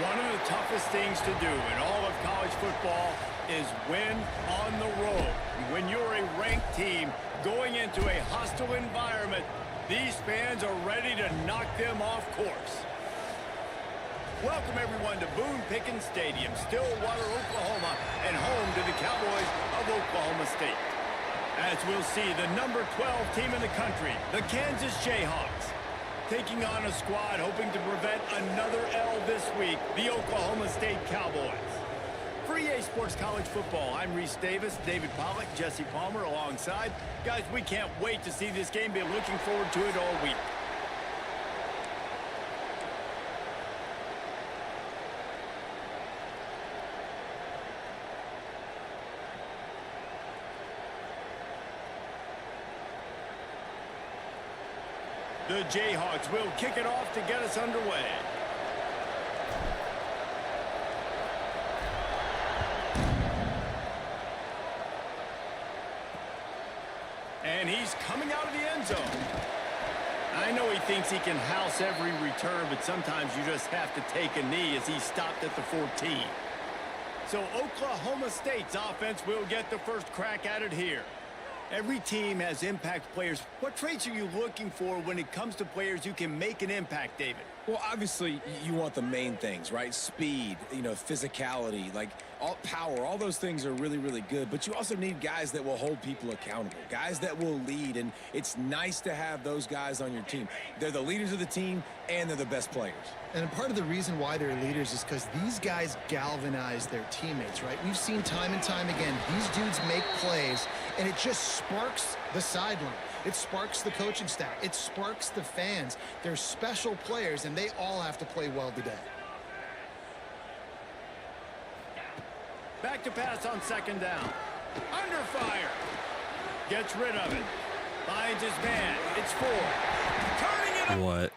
One of the toughest things to do in all of college football is win on the road. When you're a ranked team going into a hostile environment, these fans are ready to knock them off course. Welcome, everyone, to Boone Pickens Stadium, Stillwater, Oklahoma, and home to the Cowboys of Oklahoma State. As we'll see, the number 12 team in the country, the Kansas Jayhawks, taking on a squad hoping to prevent another L this week, the Oklahoma State Cowboys. For EA Sports College Football, I'm Reese Davis, David Pollack, Jesse Palmer alongside. Guys, we can't wait to see this game. Been looking forward to it all week. The Jayhawks will kick it off to get us underway. And he's coming out of the end zone. I know he thinks he can house every return, but sometimes you just have to take a knee as he stopped at the 14. So Oklahoma State's offense will get the first crack at it here. Every team has impact players. What traits are you looking for when it comes to players who can make an impact, David? Well, obviously, you want the main things, right? Speed, physicality, like all power, all those things are really, really good. But you also need guys that will hold people accountable, guys that will lead. And it's nice to have those guys on your team. They're the leaders of the team, and they're the best players. And part of the reason why they're leaders is because these guys galvanize their teammates, right? We've seen time and time again, these dudes make plays, and it just sparks the sideline. It sparks the coaching staff. It sparks the fans. They're special players, and they all have to play well today. Back to pass on second down. Under fire. Gets rid of it. Finds his man. It's 4. Turning it up. What?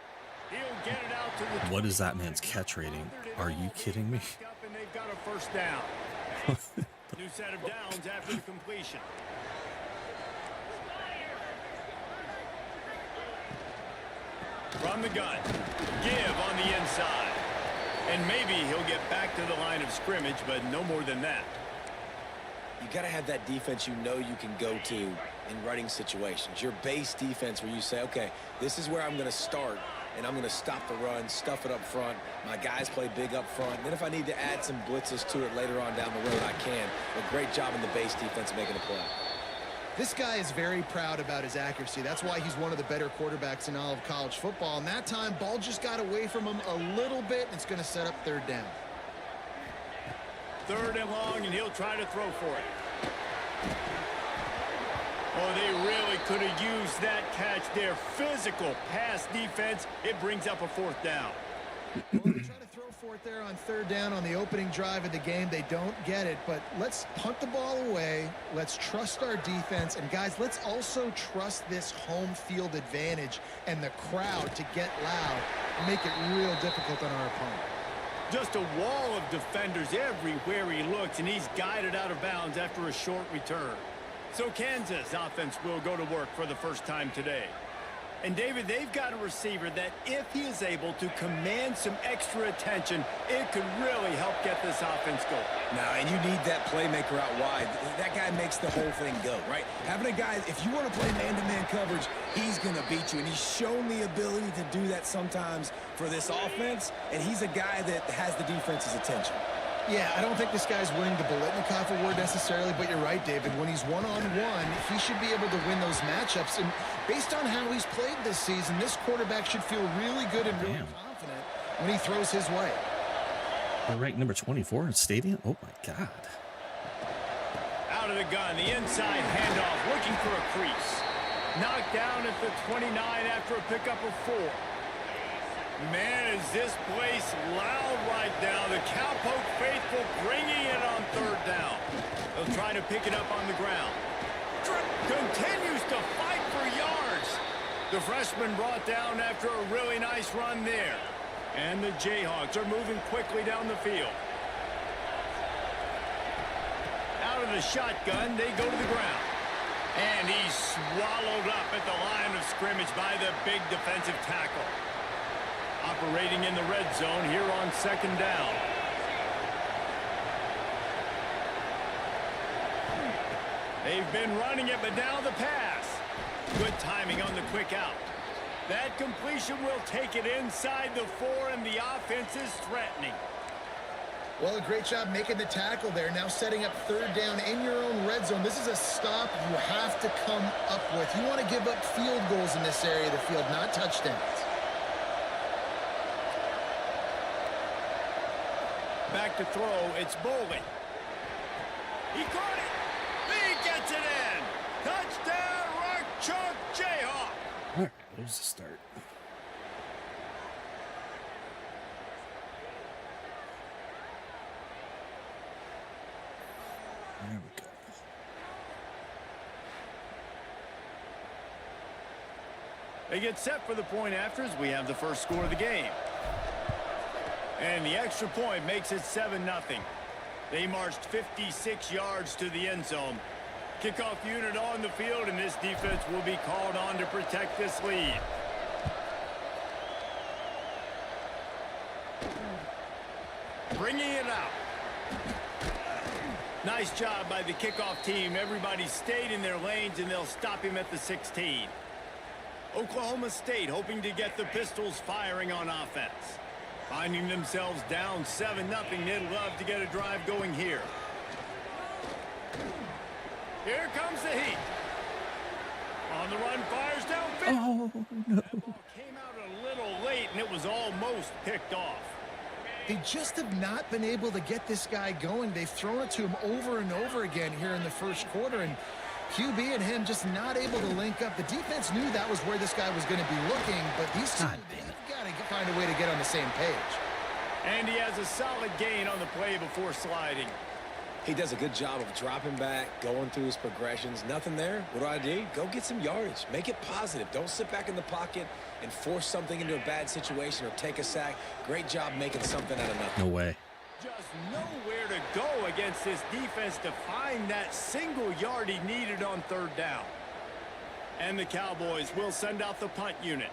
He'll get it out to the What is that man's catch rating? Are you kidding me? And they've got a first down. New set of downs after the completion. From the gun. Give on the inside. And maybe he'll get back to the line of scrimmage, but no more than that. You got to have that defense you can go to in running situations. Your base defense where you say, okay, this is where I'm going to start, and I'm going to stop the run, stuff it up front. My guys play big up front. And then if I need to add some blitzes to it later on down the road, I can. A great job in the base defense making a play. This guy is very proud about his accuracy. That's why he's one of the better quarterbacks in all of college football. And that time, ball just got away from him a little bit, and it's going to set up third down. Third and long, and he'll try to throw for it. Oh, they really could have used that catch there. Physical pass defense. It brings up a fourth down. Well, they try to throw for it there on third down on the opening drive of the game. They don't get it, but let's punt the ball away. Let's trust our defense. And, guys, let's also trust this home field advantage and the crowd to get loud and make it real difficult on our opponent. Just a wall of defenders everywhere he looks, and he's guided out of bounds after a short return. So Kansas offense will go to work for the first time today. And, David, they've got a receiver that if he is able to command some extra attention, it could really help get this offense going. Now, and you need that playmaker out wide. That guy makes the whole thing go, right? Having a guy, if you want to play man-to-man coverage, he's going to beat you. And he's shown the ability to do that sometimes for this offense, and he's a guy that has the defense's attention. Yeah, I don't think this guy's winning the Biletnikoff award necessarily, but you're right, David. When he's one-on-one, he should be able to win those matchups. And based on how he's played this season, this quarterback should feel really good and really confident when he throws his way. They're ranked number 24 in stadium? Oh, my God. Out of the gun, the inside handoff, looking for a crease. Knocked down at the 29 after a pickup of 4. Man, is this place loud right now. The Cowpoke faithful bringing it on third down. They'll try to pick it up on the ground. Continues to fight for yards. The freshman brought down after a really nice run there. And the Jayhawks are moving quickly down the field. Out of the shotgun, they go to the ground. And he's swallowed up at the line of scrimmage by the big defensive tackle. Operating in the red zone here on second down. They've been running it, but now the pass. Good timing on the quick out. That completion will take it inside the 4, and the offense is threatening. Well, a great job making the tackle there. Now setting up third down in your own red zone. This is a stop you have to come up with. You want to give up field goals in this area of the field, not touchdowns. Back to throw, it's Bowling. He caught it. He gets it in. Touchdown, Rock Chalk Jayhawk. All right, there's the start. There we go. They get set for the point after as we have the first score of the game. And the extra point makes it 7-0. They marched 56 yards to the end zone. Kickoff unit on the field, and this defense will be called on to protect this lead. Bringing it out. Nice job by the kickoff team. Everybody stayed in their lanes, and they'll stop him at the 16. Oklahoma State hoping to get the Pistols firing on offense. Finding themselves down 7-0, they'd love to get a drive going here. Here comes the heat. On the run, fires downfield. Oh, no. That ball came out a little late, and it was almost picked off. They just have not been able to get this guy going. They've thrown it to him over and over again here in the first quarter, and QB and him just not able to link up. The defense knew that was where this guy was going to be looking, but these two have got to find a way to get on the same page. And he has a solid gain on the play before sliding. He does a good job of dropping back, going through his progressions. Nothing there. What do? Go get some yardage. Make it positive. Don't sit back in the pocket and force something into a bad situation or take a sack. Great job making something out of nothing. No way. Just nowhere to go against this defense to find that single yard he needed on third down. And the Cowboys will send out the punt unit.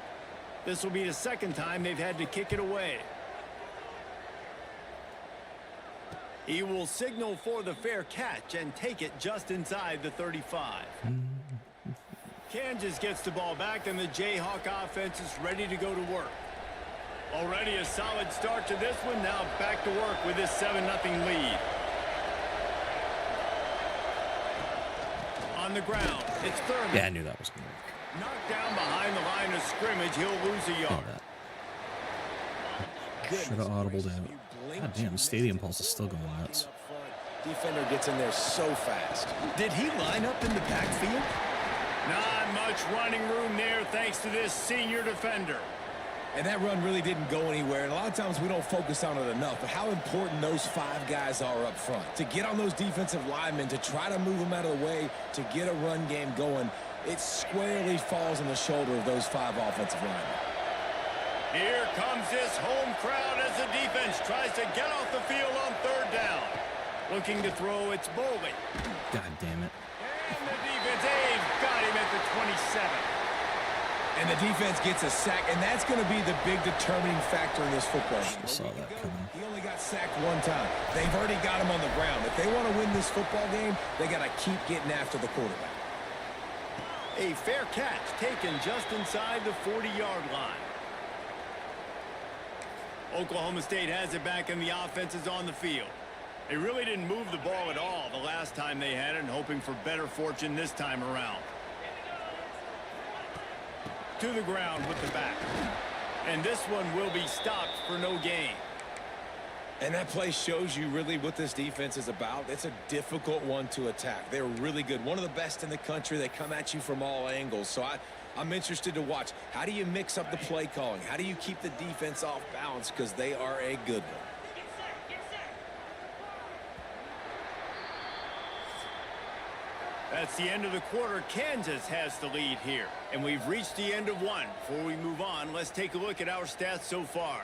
This will be the second time they've had to kick it away. He will signal for the fair catch and take it just inside the 35. Kansas gets the ball back, and the Jayhawk offense is ready to go to work. Already a solid start to this one. Now back to work with this 7-0 lead. On the ground, it's Thurman. Yeah, I knew that was going to work. Knocked down behind the line of scrimmage. He'll lose a yard. Should have audibled out. God damn, the stadium pulse is still going nuts. Defender gets in there so fast. Did he line up in the backfield? Not much running room there thanks to this senior defender. And that run really didn't go anywhere. And a lot of times we don't focus on it enough. But how important those 5 guys are up front. To get on those defensive linemen, to try to move them out of the way, to get a run game going, it squarely falls on the shoulder of those 5 offensive linemen. Here comes this home crowd as the defense tries to get off the field on third down. Looking to throw, it's Bowling. God damn it. And the defense, they've got him at the 27. And the defense gets a sack, and that's going to be the big determining factor in this football game. I saw that coming. He only got sacked 1 time. They've already got him on the ground. If they want to win this football game, they got to keep getting after the quarterback. A fair catch taken just inside the 40-yard line. Oklahoma State has it back, and the offense is on the field. They really didn't move the ball at all the last time they had it, and hoping for better fortune this time around. To the ground with the back. And this one will be stopped for no gain. And that play shows you really what this defense is about. It's a difficult one to attack. They're really good. One of the best in the country. They come at you from all angles. So I'm interested to watch. How do you mix up the play calling? How do you keep the defense off balance? Because they are a good one. That's the end of the quarter. Kansas has the lead here. And we've reached the end of one. Before we move on, let's take a look at our stats so far.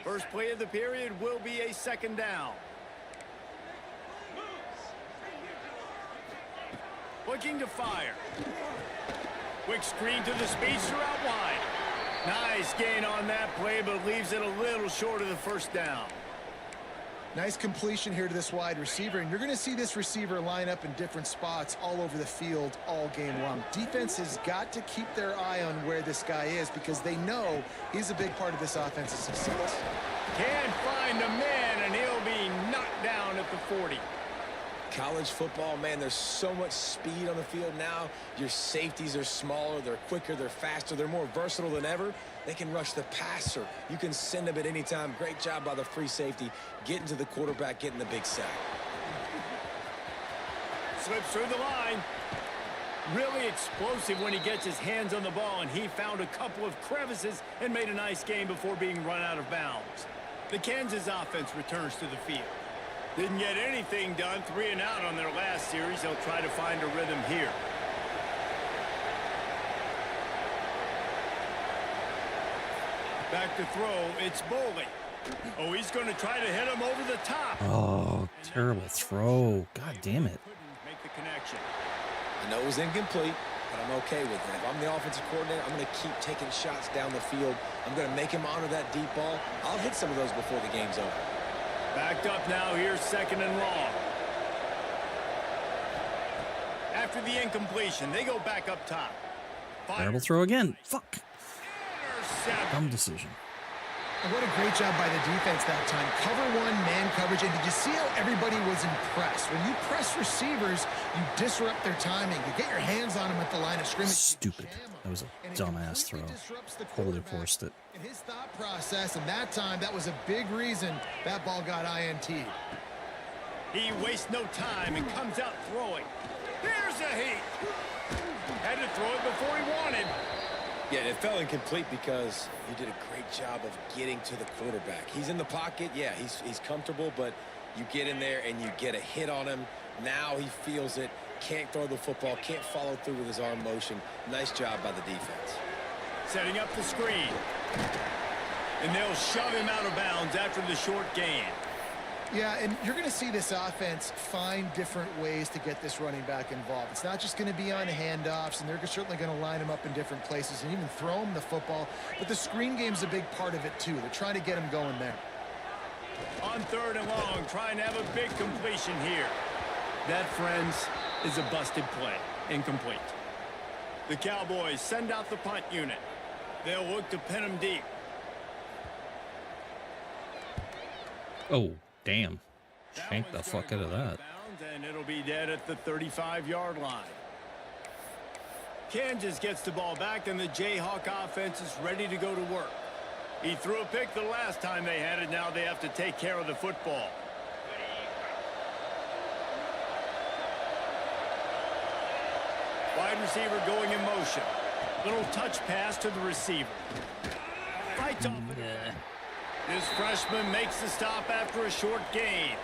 First play of the period will be a second down. Looking to fire. Quick screen to the speedster out wide. Nice gain on that play, but leaves it a little short of the first down. Nice completion here to this wide receiver, and you're going to see this receiver line up in different spots all over the field all game long. Defense has got to keep their eye on where this guy is because they know he's a big part of this offense's success. Can't find a man, and he'll be knocked down at the 40. College football, man, there's so much speed on the field now. Your safeties are smaller, they're quicker, they're faster, they're more versatile than ever. They can rush the passer. You can send them at any time. Great job by the free safety, getting to the quarterback, getting the big sack. Slips through the line. Really explosive when he gets his hands on the ball, and he found a couple of crevices and made a nice game before being run out of bounds. The Kansas offense returns to the field. Didn't get anything done, 3 and out on their last series. They'll try to find a rhythm here. Back to throw, it's Boley. Oh, he's going to try to hit him over the top. Oh, terrible throw. God damn it. Couldn't make the connection. I know it was incomplete, but I'm okay with it. If I'm the offensive coordinator, I'm going to keep taking shots down the field. I'm going to make him honor that deep ball. I'll hit some of those before the game's over. Backed up now, here's second and long. After the incompletion, they go back up top. Terrible throw again. Fuck. Intercept. Dumb decision. And what a great job by the defense that time. Cover one, man coverage. And did you see how everybody was impressed? When you press receivers, you disrupt their timing. You get your hands on them at the line of scrimmage. Stupid. That was a dumbass throw. Totally forced it. In his thought process, and that time, that was a big reason that ball got INT'd. He wastes no time and comes out throwing. There's a heat. Had to throw it before he wanted. Yeah, it fell incomplete because he did a great job of getting to the quarterback. He's in the pocket. Yeah, he's comfortable, but you get in there and you get a hit on him. Now he feels it. Can't throw the football. Can't follow through with his arm motion. Nice job by the defense. Setting up the screen. And they'll shove him out of bounds after the short gain. Yeah, and you're going to see this offense find different ways to get this running back involved. It's not just going to be on handoffs, and they're certainly going to line him up in different places and even throw him the football. But the screen game's a big part of it, too. They're trying to get him going there. On third and long, trying to have a big completion here. That, friends, is a busted play. Incomplete. The Cowboys send out the punt unit. They'll look to pin him deep. Oh, damn. Shanked the fuck out of that. And it'll be dead at the 35-yard line. Kansas gets the ball back, and the Jayhawk offense is ready to go to work. He threw a pick the last time they had it. Now they have to take care of the football. Wide receiver going in motion. Little touch pass to the receiver. Fights off it. This freshman makes the stop after a short gain.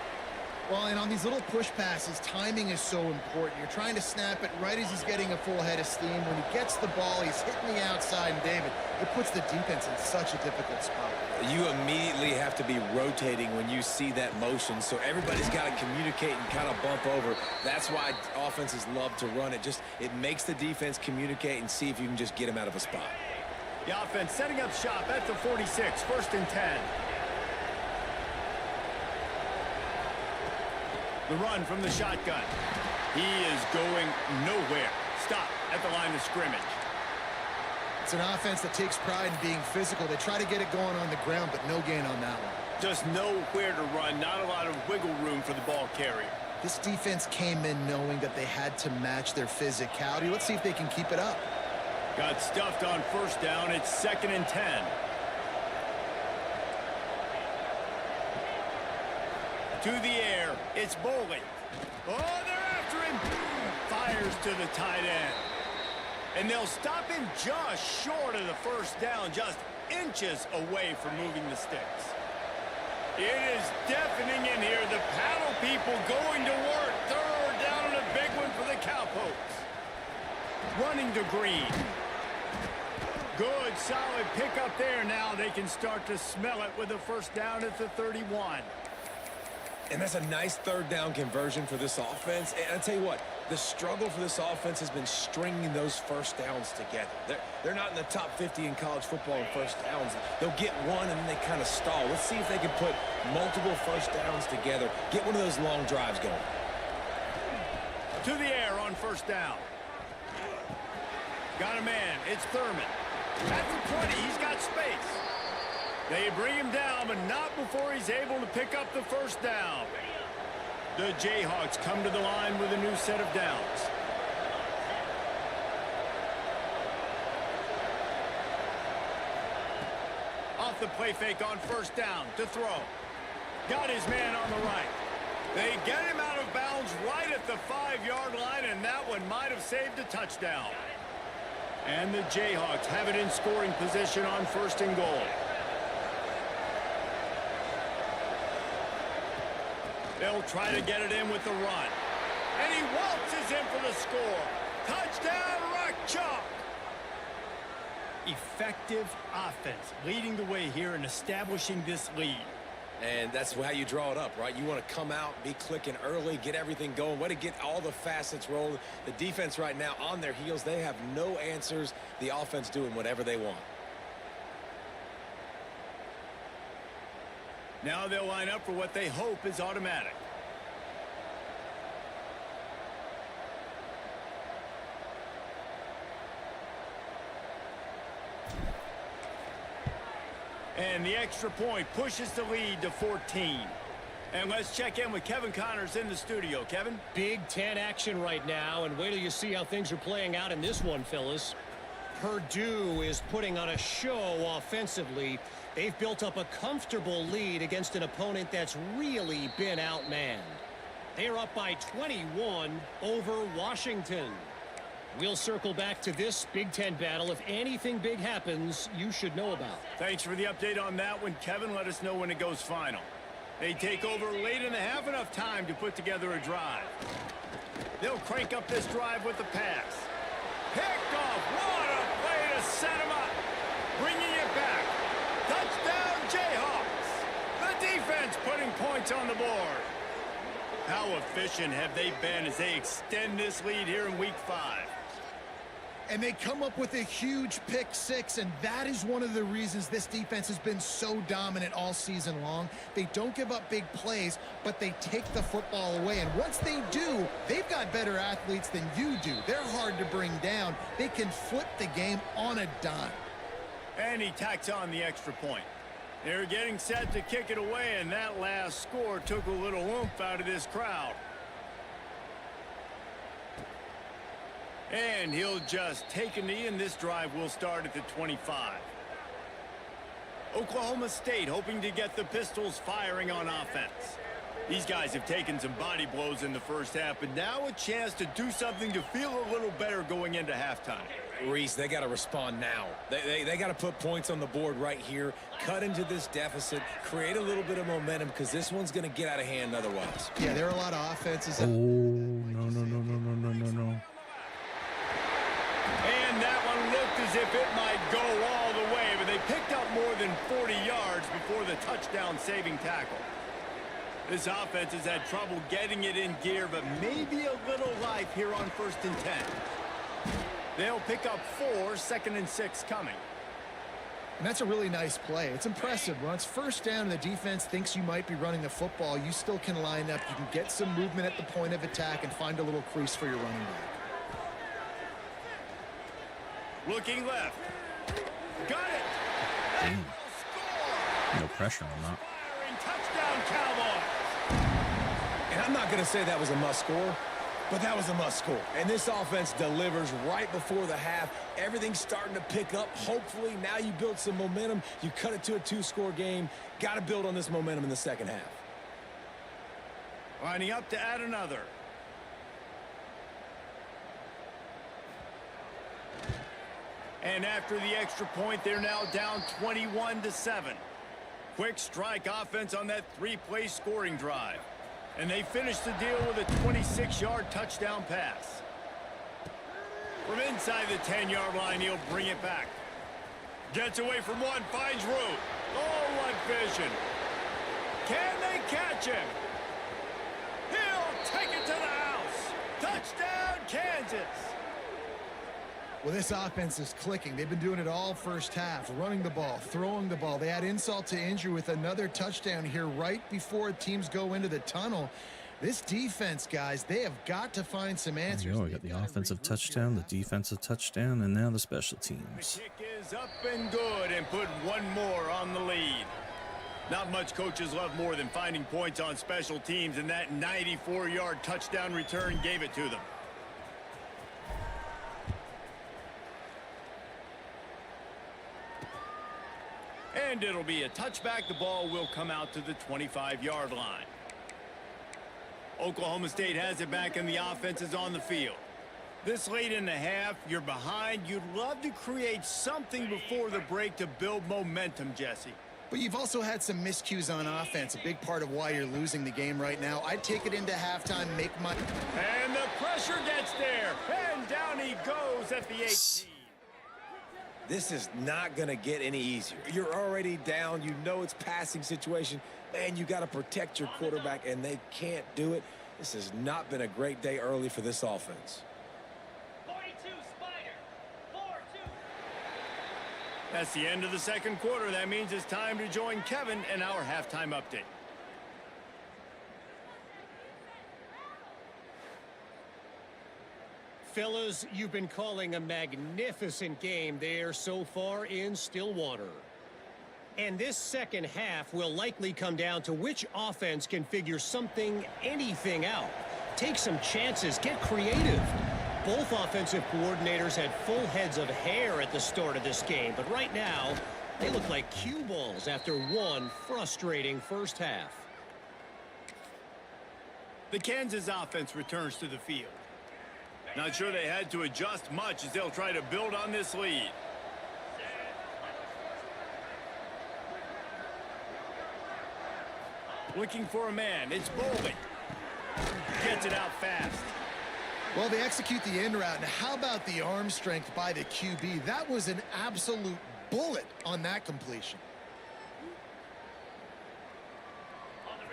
Well, and on these little push passes, timing is so important. You're trying to snap it right as he's getting a full head of steam. When he gets the ball, he's hitting the outside, and David, it puts the defense in such a difficult spot. You immediately have to be rotating when you see that motion, so everybody's got to communicate and kind of bump over. That's why offenses love to run it. It makes the defense communicate and see if you can just get him out of a spot. The offense setting up shop at the 46, first and 10. The run from the shotgun. He is going nowhere. Stop at the line of scrimmage. It's an offense that takes pride in being physical. They try to get it going on the ground, but no gain on that one. Just nowhere to run. Not a lot of wiggle room for the ball carrier. This defense came in knowing that they had to match their physicality. Let's see if they can keep it up. Got stuffed on first down. It's second and 10. To the air. It's Boley. Oh, they're after him. Fires to the tight end. And they'll stop him just short of the first down, just inches away from moving the sticks. It is deafening in here. The paddle people going to work. Third down and a big one for the Cowpokes. Running to Green. Good, solid pickup there. Now they can start to smell it with a first down at the 31. And that's a nice third down conversion for this offense. And I'll tell you what, the struggle for this offense has been stringing those first downs together. They're not in the top 50 in college football in first downs. They'll get one and then they kind of stall. Let's see if they can put multiple first downs together, get one of those long drives going. To the air on first down. Got a man. It's Thurman. At the 20, he's got space. They bring him down, but not before he's able to pick up the first down. The Jayhawks come to the line with a new set of downs. Off the play fake on first down to throw. Got his man on the right. They get him out of bounds right at the 5-yard line, and that one might have saved a touchdown. And the Jayhawks have it in scoring position on first and goal. They'll try to get it in with the run. And he waltzes in for the score. Touchdown, Rock Chalk. Effective offense leading the way here and establishing this lead. And that's how you draw it up, right? You want to come out, be clicking early, get everything going, way to get all the facets rolling. The defense right now on their heels, they have no answers. The offense doing whatever they want. Now they'll line up for what they hope is automatic. And the extra point pushes the lead to 14. And let's check in with Kevin Connors in the studio. Kevin? Big Ten action right now, and wait till you see how things are playing out in this one, Phyllis. Purdue is putting on a show offensively. They've built up a comfortable lead against an opponent that's really been outmanned. They're up by 21 over Washington. We'll circle back to this Big Ten battle. If anything big happens, you should know about. Thanks for the update on that one, Kevin. Let us know when it goes final. They take over late in the half, enough time to put together a drive. They'll crank up this drive with the pass. Picked off. What a play to set him up. Bringing it back. Touchdown, Jayhawks. The defense putting points on the board. How efficient have they been as they extend this lead here in Week 5? And they come up with a huge pick six, and that is one of the reasons this defense has been so dominant all season long. They don't give up big plays, but they take the football away. And once they do, they've got better athletes than you do. They're hard to bring down. They can flip the game on a dime. And he tacks on the extra point. They're getting set to kick it away, and that last score took a little oomph out of this crowd. And he'll just take a knee, and this drive will start at the 25. Oklahoma State hoping to get the Pistols firing on offense. These guys have taken some body blows in the first half, but now a chance to do something to feel a little better going into halftime. Reese, they got to respond now. They got to put points on the board right here, cut into this deficit, create a little bit of momentum, because this one's going to get out of hand otherwise. Yeah, there are a lot of offenses. Oh, no. And that one looked as if it might go all the way, but they picked up more than 40 yards before the touchdown-saving tackle. This offense has had trouble getting it in gear, but maybe a little life here on 1st and 10. They'll pick up 4, 2nd and 6 coming. And that's a really nice play. It's impressive. When it's first down and the defense thinks you might be running the football, you still can line up. You can get some movement at the point of attack and find a little crease for your running back. Looking left. Got it. No pressure on that. Touchdown, Cowboys. And I'm not going to say that was a must score, but that was a must score. And this offense delivers right before the half. Everything's starting to pick up. Hopefully now you build some momentum. You cut it to a 2-score game. Got to build on this momentum in the second half. Lining up to add another. And after the extra point, they're now down 21-7. Quick strike offense on that 3-play scoring drive. And they finish the deal with a 26-yard touchdown pass. From inside the 10-yard line, he'll bring it back. Gets away from one, finds room. Oh, what vision. Can they catch him? He'll take it to the house. Touchdown, Kansas. Well, this offense is clicking. They've been doing it all first half, running the ball, throwing the ball. They add insult to injury with another touchdown here right before teams go into the tunnel. This defense, guys, they have got to find some answers. We got the offensive touchdown, the defensive touchdown, and now the special The teams. kick is up and good and put one more on the lead. Not much coaches love more than finding points on special teams, and that 94-yard touchdown return gave it to them. And it'll be a touchback. The ball will come out to the 25-yard line. Oklahoma State has it back, and the offense is on the field. This late in the half, you're behind. You'd love to create something before the break to build momentum, Jesse. But you've also had some miscues on offense, a big part of why you're losing the game right now. I'd take it into halftime, make my... And the pressure gets there, and down he goes at the 18. This is not going to get any easier. You're already down. You know it's passing situation. Man, you got to protect your quarterback, and they can't do it. This has not been a great day early for this offense. 42 Spider. 4-2. That's the end of the second quarter. That means it's time to join Kevin in our halftime update. Fellas, you've been calling a magnificent game there so far in Stillwater. And this second half will likely come down to which offense can figure anything out. Take some chances, get creative. Both offensive coordinators had full heads of hair at the start of this game, but right now, they look like cue balls after one frustrating first half. The Kansas offense returns to the field. Not sure they had to adjust much as they'll try to build on this lead. Looking for a man. It's Bolden. Gets it out fast. Well, they execute the end route. Now, how about the arm strength by the QB? That was an absolute bullet on that completion.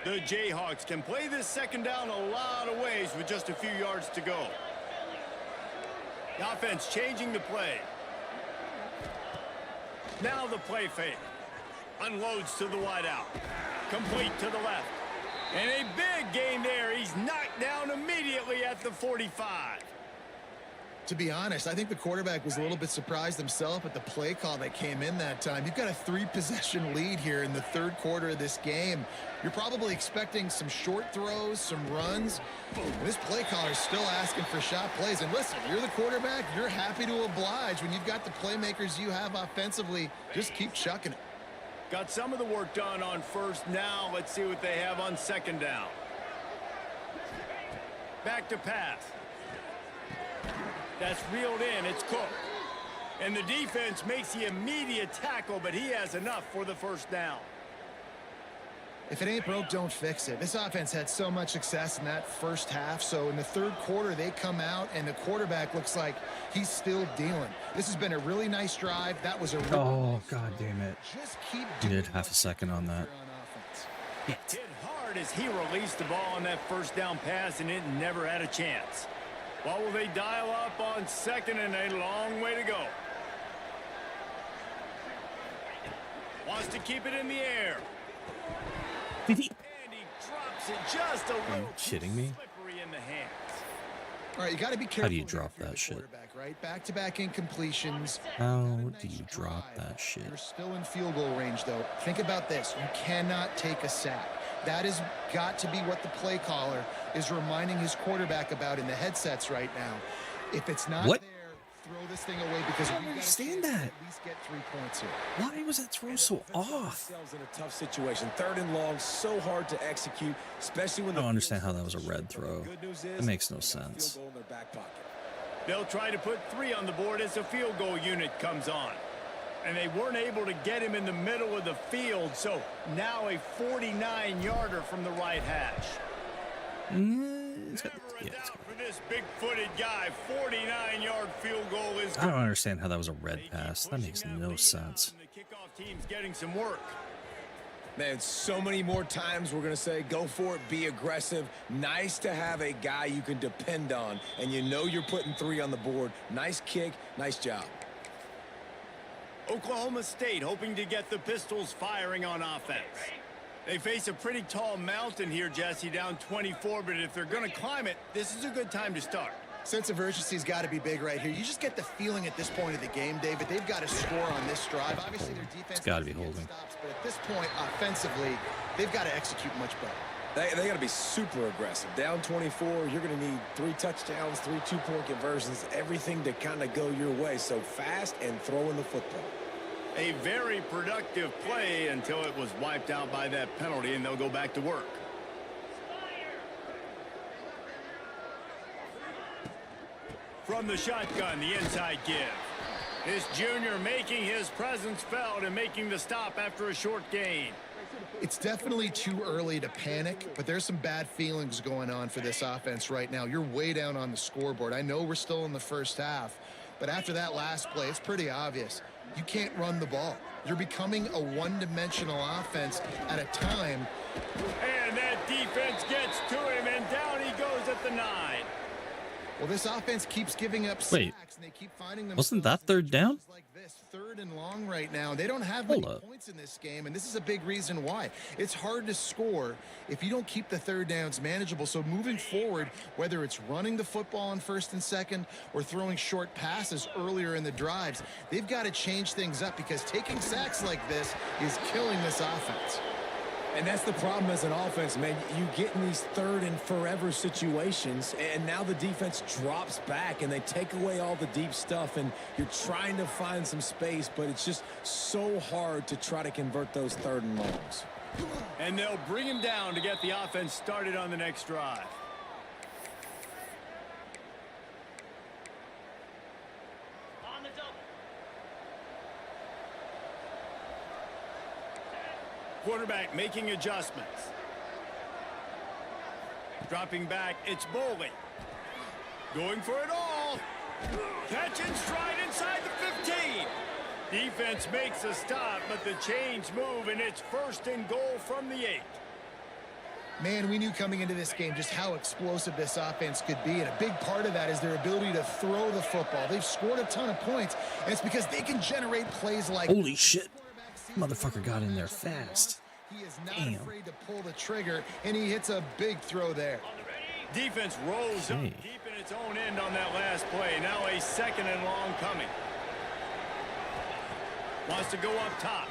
The Jayhawks can play this second down a lot of ways with just a few yards to go. The offense changing the play. Now the play fake. Unloads to the wideout. Complete to the left. And a big gain there. He's knocked down immediately at the 45. To be honest, I think the quarterback was a little bit surprised himself at the play call that came in that time. You've got a 3-possession lead here in the third quarter of this game. You're probably expecting some short throws, some runs. And this play caller is still asking for shot plays. And listen, you're the quarterback. You're happy to oblige when you've got the playmakers you have offensively. Just keep chucking it. Got some of the work done on first. Now let's see what they have on second down. Back to pass. That's reeled in. It's Cook. And the defense makes the immediate tackle, but he has enough for the first down. If it ain't broke, don't fix it. This offense had so much success in that first half, so in the third quarter, they come out, and the quarterback looks like he's still dealing. This has been a really nice drive. That was a really Oh, god damn it. Just keep You doing did half a second on that. Hit hard as he released the ball on that first down pass, and it never had a chance. Well, will they dial up on second, and a long way to go. Wants to keep it in the air. Did he? And he drops it just a little kidding me? slippery in the hands. All right, you got to be careful. How do you here drop if you're that the shit? quarterback, right? Back-to-back incompletions. How do you drop that shit? You're still in field goal range, though. Think about this. You cannot take a sack. That has got to be what the play caller is reminding his quarterback about in the headsets right now. If it's not What? there, throw this thing away because I don't we understand got that. at least get 3 points here. Why was that throw so off? Themselves in a tough situation. Third and long, so hard to execute, especially when I don't understand how that was a red throw. Good news It is makes no they got a field sense. goal in their back pocket. They'll try to put 3 on the board as the field goal unit comes on. And they weren't able to get him in the middle of the field, so now a 49-yarder from the right hash. He's got, Never a yeah, doubt for this big-footed guy. 49-yard field goal is I don't understand how that was a red pass. That makes no sense. The kickoff team's getting some work. Man, so many more times we're going to say, go for it, be aggressive. Nice to have a guy you can depend on, and you know you're putting 3 on the board. Nice kick, nice job. Oklahoma State hoping to get the Pistols firing on offense. They face a pretty tall mountain here, Jesse, down 24, but if they're going to climb it, this is a good time to start. Sense of urgency's got to be big right here. You just get the feeling at this point of the game, David, they've got to score on this drive. Obviously, their defense It's got to be holding. stops, but at this point, offensively, they've got to execute much better. They got to be super aggressive. Down 24, you're going to need 3 touchdowns, 3 two-point conversions, everything to kind of go your way. So fast and throwing the football. A very productive play until it was wiped out by that penalty, and they'll go back to work. From the shotgun, the inside give. This junior making his presence felt and making the stop after a short gain. It's definitely too early to panic, but there's some bad feelings going on for this offense right now. You're way down on the scoreboard. I know we're still in the first half, but after that last play, it's pretty obvious. You can't run the ball. You're becoming a one-dimensional offense at a time. And that defense gets to him, and down he goes at the 9. Well, this offense keeps giving up Wait, sacks, and they keep finding them. wasn't that third down? Like this, 3rd and long right now. They don't have many points in this game, and this is a big reason why. It's hard to score if you don't keep the 3rd downs manageable. So moving forward, whether it's running the football on 1st and 2nd or throwing short passes earlier in the drives, they've got to change things up because taking sacks like this is killing this offense. And that's the problem as an offense, man. You get in these 3rd and forever situations, and now the defense drops back, and they take away all the deep stuff, and you're trying to find some space, but it's just so hard to try to convert those 3rd and longs. And they'll bring him down to get the offense started on the next drive. On the double. Quarterback making adjustments. Dropping back, it's Boley. Going for it all. Catch and stride inside the 15. Defense makes a stop, but the chains move, and it's 1st and goal from the 8. Man, we knew coming into this game just how explosive this offense could be, and a big part of that is their ability to throw the football. They've scored a ton of points, and it's because they can generate plays like... Holy shit. Motherfucker got in there fast. He is not Damn. afraid to pull the trigger, and he hits a big throw there. Defense rolls up deep in its own end on that last play. Now a 2nd and long coming. Wants to go up top.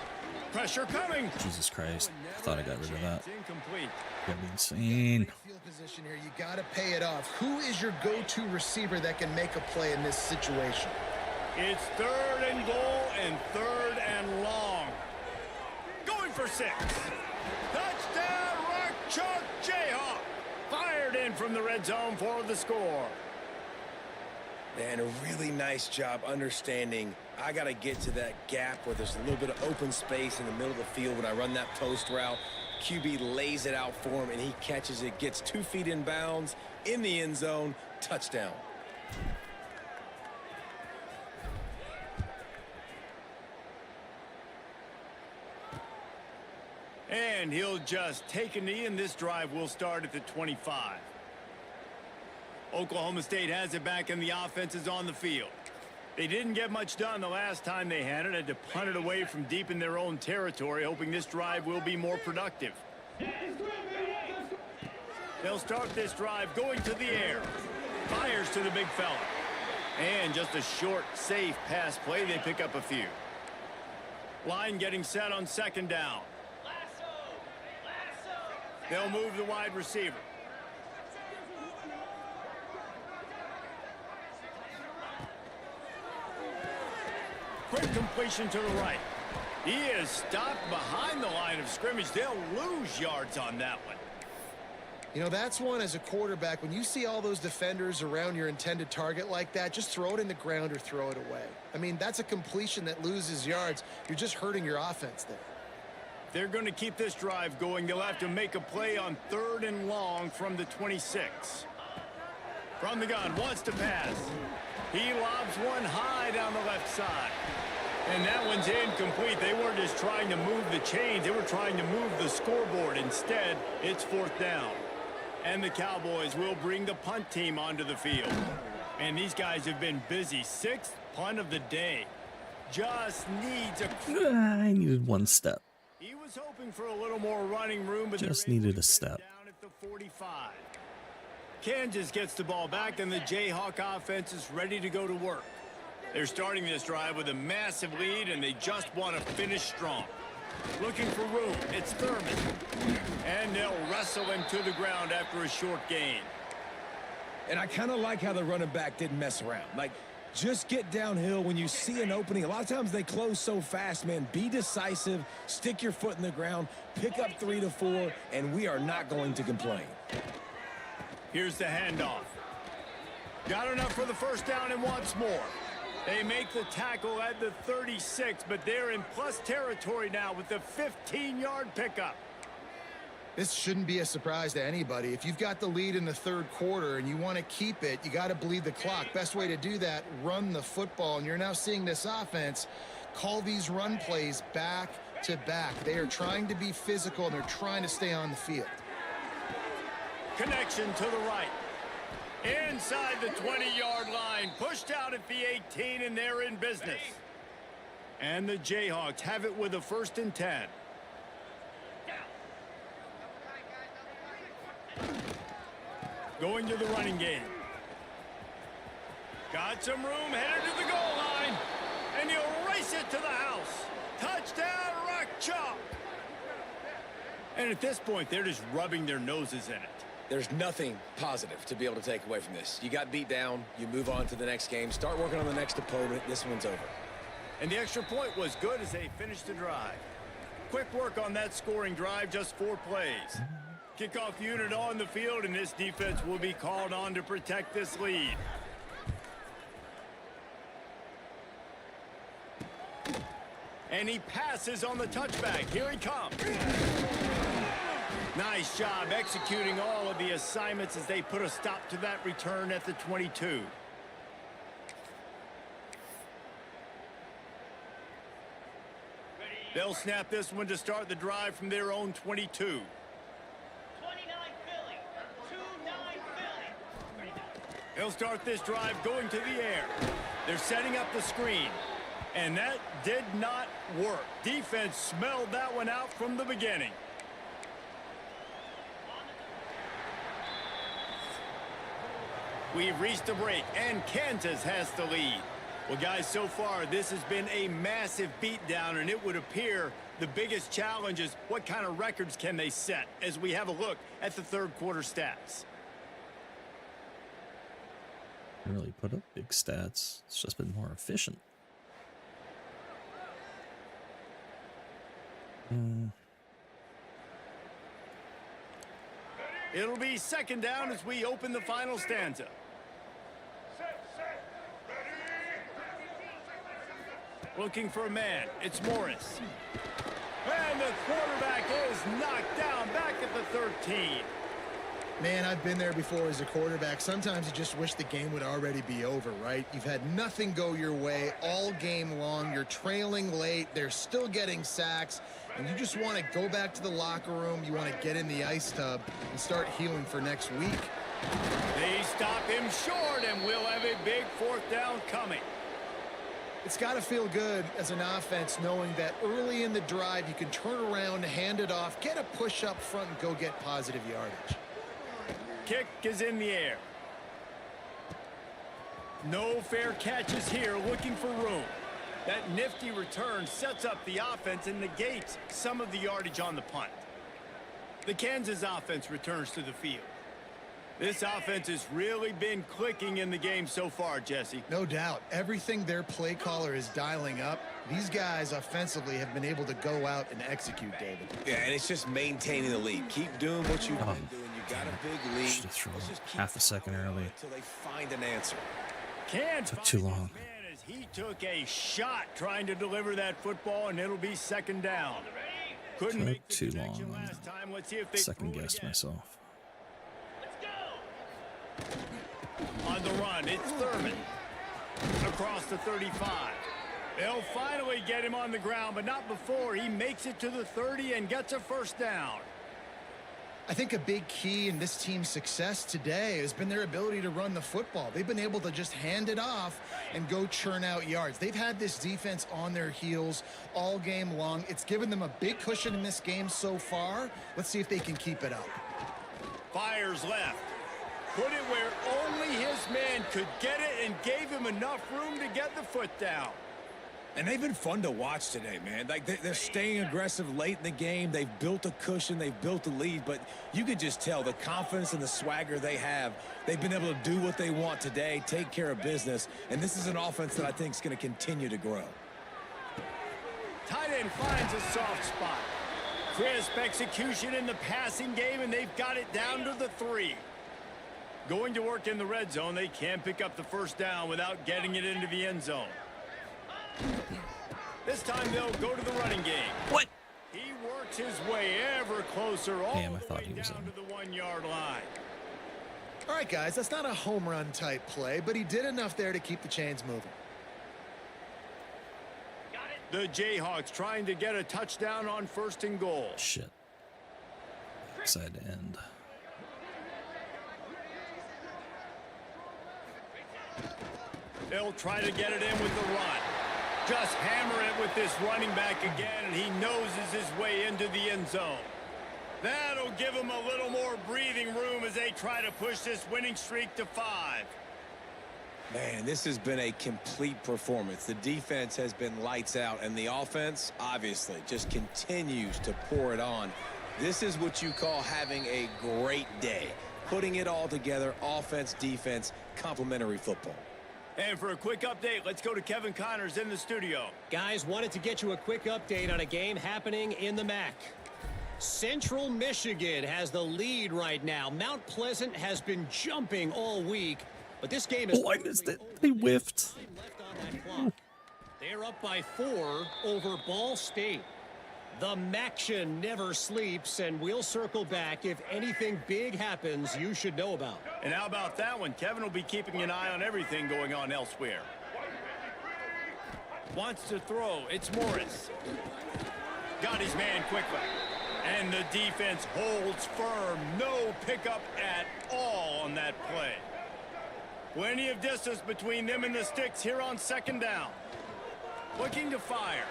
Pressure coming. Jesus Christ. I thought I got rid of that. It's incomplete. That'd be insane. Field position here, you got to pay it off. Who is your go-to receiver that can make a play in this situation? It's 3rd and goal and 3rd and long. Going for 6. Touchdown, Rock Chalk Jayhawk. Fired in from the red zone for the score. And a really nice job understanding I got to get to that gap where there's a little bit of open space in the middle of the field when I run that post route. QB lays it out for him, and he catches it, gets 2 feet in bounds, in the end zone, touchdown. And he'll just take a knee, and this drive will start at the 25. Oklahoma State has it back, and the offense is on the field. They didn't get much done the last time they had it. Had to punt it away from deep in their own territory, hoping this drive will be more productive. They'll start this drive going to the air. Fires to the big fella. And just a short, safe pass play. They pick up a few. Line getting set on 2nd down. They'll move the wide receiver. Quick completion to the right. He is stopped behind the line of scrimmage. They'll lose yards on that one. You know, that's one as a quarterback. When you see all those defenders around your intended target like that, just throw it in the ground or throw it away. I mean, that's a completion that loses yards. You're just hurting your offense there. They're going to keep this drive going. They'll have to make a play on 3rd and long from the 26. From the gun, wants to pass. He lobs one high down the left side. And that one's incomplete. They weren't just trying to move the chains. They were trying to move the scoreboard. Instead, it's 4th down. And the Cowboys will bring the punt team onto the field. And these guys have been busy. 6th punt of the day. Just needs a... I needed one step. He was hoping for a little more running room, but Just needed a step. Down at the 45. Kansas gets the ball back, and the Jayhawk offense is ready to go to work. They're starting this drive with a massive lead, and they just want to finish strong. Looking for room. It's Thurman. And they'll wrestle him to the ground after a short gain. And I kind of like how the running back didn't mess around. Like, just get downhill when you see an opening. A lot of times they close so fast, man. Be decisive, stick your foot in the ground, pick up 3 to 4, and we are not going to complain. Here's the handoff. Got enough for the first down and wants more. They make the tackle at the 36, but they're in plus territory now with the 15-yard pickup. This shouldn't be a surprise to anybody. If you've got the lead in the 3rd quarter and you want to keep it, you got to bleed the clock. Best way to do that, run the football. And you're now seeing this offense call these run plays back to back. They are trying to be physical, and they're trying to stay on the field. Connection to the right. Inside the 20-yard line, pushed out at the 18, and they're in business. And the Jayhawks have it with a 1st and 10. Going to the running game. Got some room, headed to the goal line, and he'll race it to the house. Touchdown, Rock Chalk. And at this point, they're just rubbing their noses in it. There's nothing positive to be able to take away from this. You got beat down, you move on to the next game, start working on the next opponent. This one's over. And the extra point was good as they finished the drive. Quick work on that scoring drive, just 4 plays. Kickoff unit on the field, and this defense will be called on to protect this lead. And he passes on the touchback. Here he comes. Nice job executing all of the assignments as they put a stop to that return at the 22. They'll snap this one to start the drive from their own 22. 29 Philly. 2-9 Philly. They'll start this drive going to the air. They're setting up the screen. And that did not work. Defense smelled that one out from the beginning. We've reached a break, and Kansas has the lead. Well, guys, so far, this has been a massive beatdown, and it would appear the biggest challenge is what kind of records can they set as we have a look at the 3rd quarter stats. Really put up big stats. It's just been more efficient. It'll be 2nd down as we open the final stanza. Looking for a man. It's Morris. And the quarterback is knocked down back at the 13. Man, I've been there before as a quarterback. Sometimes you just wish the game would already be over, right? You've had nothing go your way all game long. You're trailing late. They're still getting sacks. And you just want to go back to the locker room. You want to get in the ice tub and start healing for next week. They stop him short, and we'll have a big 4th down coming. It's got to feel good as an offense knowing that early in the drive you can turn around, hand it off, get a push up front, and go get positive yardage. Kick is in the air. No fair catches here, looking for room. That nifty return sets up the offense and negates some of the yardage on the punt. The Kansas offense returns to the field. This offense has really been clicking in the game so far, Jesse. No doubt. Everything their play caller is dialing up, these guys offensively have been able to go out and execute, David. Yeah, and it's just maintaining the lead. Keep doing what you've been doing. You got a big lead. Should have thrown half a second early. Until they find an answer. Took too long. Man, as he took a shot trying to deliver that football, and it'll be 2nd down. Couldn't make the too connection long. last time. Let's see if they Second throw it guessed again. myself. On the run, it's Thurman. Across the 35. They'll finally get him on the ground, but not before he makes it to the 30 and gets a first down. I think a big key in this team's success today has been their ability to run the football. They've been able to just hand it off and go churn out yards. They've had this defense on their heels all game long. It's given them a big cushion in this game so far. Let's see if they can keep it up. Fires left. Put it where only his man could get it and gave him enough room to get the foot down. And they've been fun to watch today, man. Like they're staying aggressive late in the game. They've built a cushion. They've built a lead. But you can just tell the confidence and the swagger they have. They've been able to do what they want today, take care of business. And this is an offense that I think is going to continue to grow. Tight end finds a soft spot. Crisp execution in the passing game, and they've got it down to the 3. Going to work in the red zone, they can't pick up the first down without getting it into the end zone. This time they'll go to the running game. What? He works his way ever closer all Damn, I the thought way he was down in. to the 1-yard line. All right, guys, that's not a home run type play, but he did enough there to keep the chains moving. The Jayhawks trying to get a touchdown on 1st and goal. Shit. Backside end. They'll try to get it in with the run. Just hammer it with this running back again, and he noses his way into the end zone. That'll give him a little more breathing room as they try to push this winning streak to 5. Man, this has been a complete performance. The defense has been lights out, and the offense, obviously, just continues to pour it on. This is what you call having a great day. Putting it all together, offense, defense, complementary football. And for a quick update, let's go to Kevin Connors in the studio. Guys, wanted to get you a quick update on a game happening in the MAC. Central Michigan has the lead right now. Mount Pleasant has been jumping all week, but this game is... Oh, I missed it. They whiffed. Left on that clock. They're up by 4 over Ball State. The Maction never sleeps, and we'll circle back if anything big happens you should know about. And how about that one? Kevin will be keeping an eye on everything going on elsewhere. Wants to throw. It's Morris. Got his man quickly. And the defense holds firm. No pickup at all on that play. Plenty of distance between them and the sticks here on 2nd down. Looking to fire.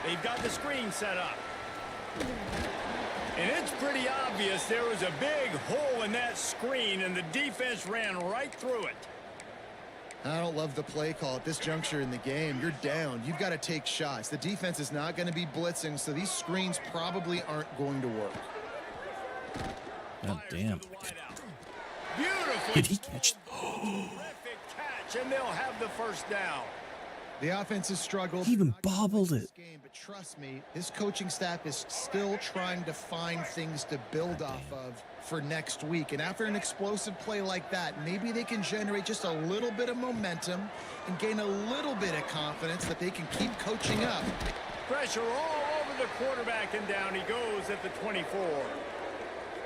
They've got the screen set up. And it's pretty obvious there was a big hole in that screen, and the defense ran right through it. I don't love the play call at this juncture in the game. You're down. You've got to take shots. The defense is not going to be blitzing, so these screens probably aren't going to work. God damn. Beautifully. Did he catch? Terrific catch, and they'll have the first down. The offense has struggled. He even Not gonna bobbled win this it. game, but trust me, this coaching staff is still trying to find things to build off of for next week. And after an explosive play like that, maybe they can generate just a little bit of momentum and gain a little bit of confidence that they can keep coaching up. Pressure all over the quarterback, and down he goes at the 24.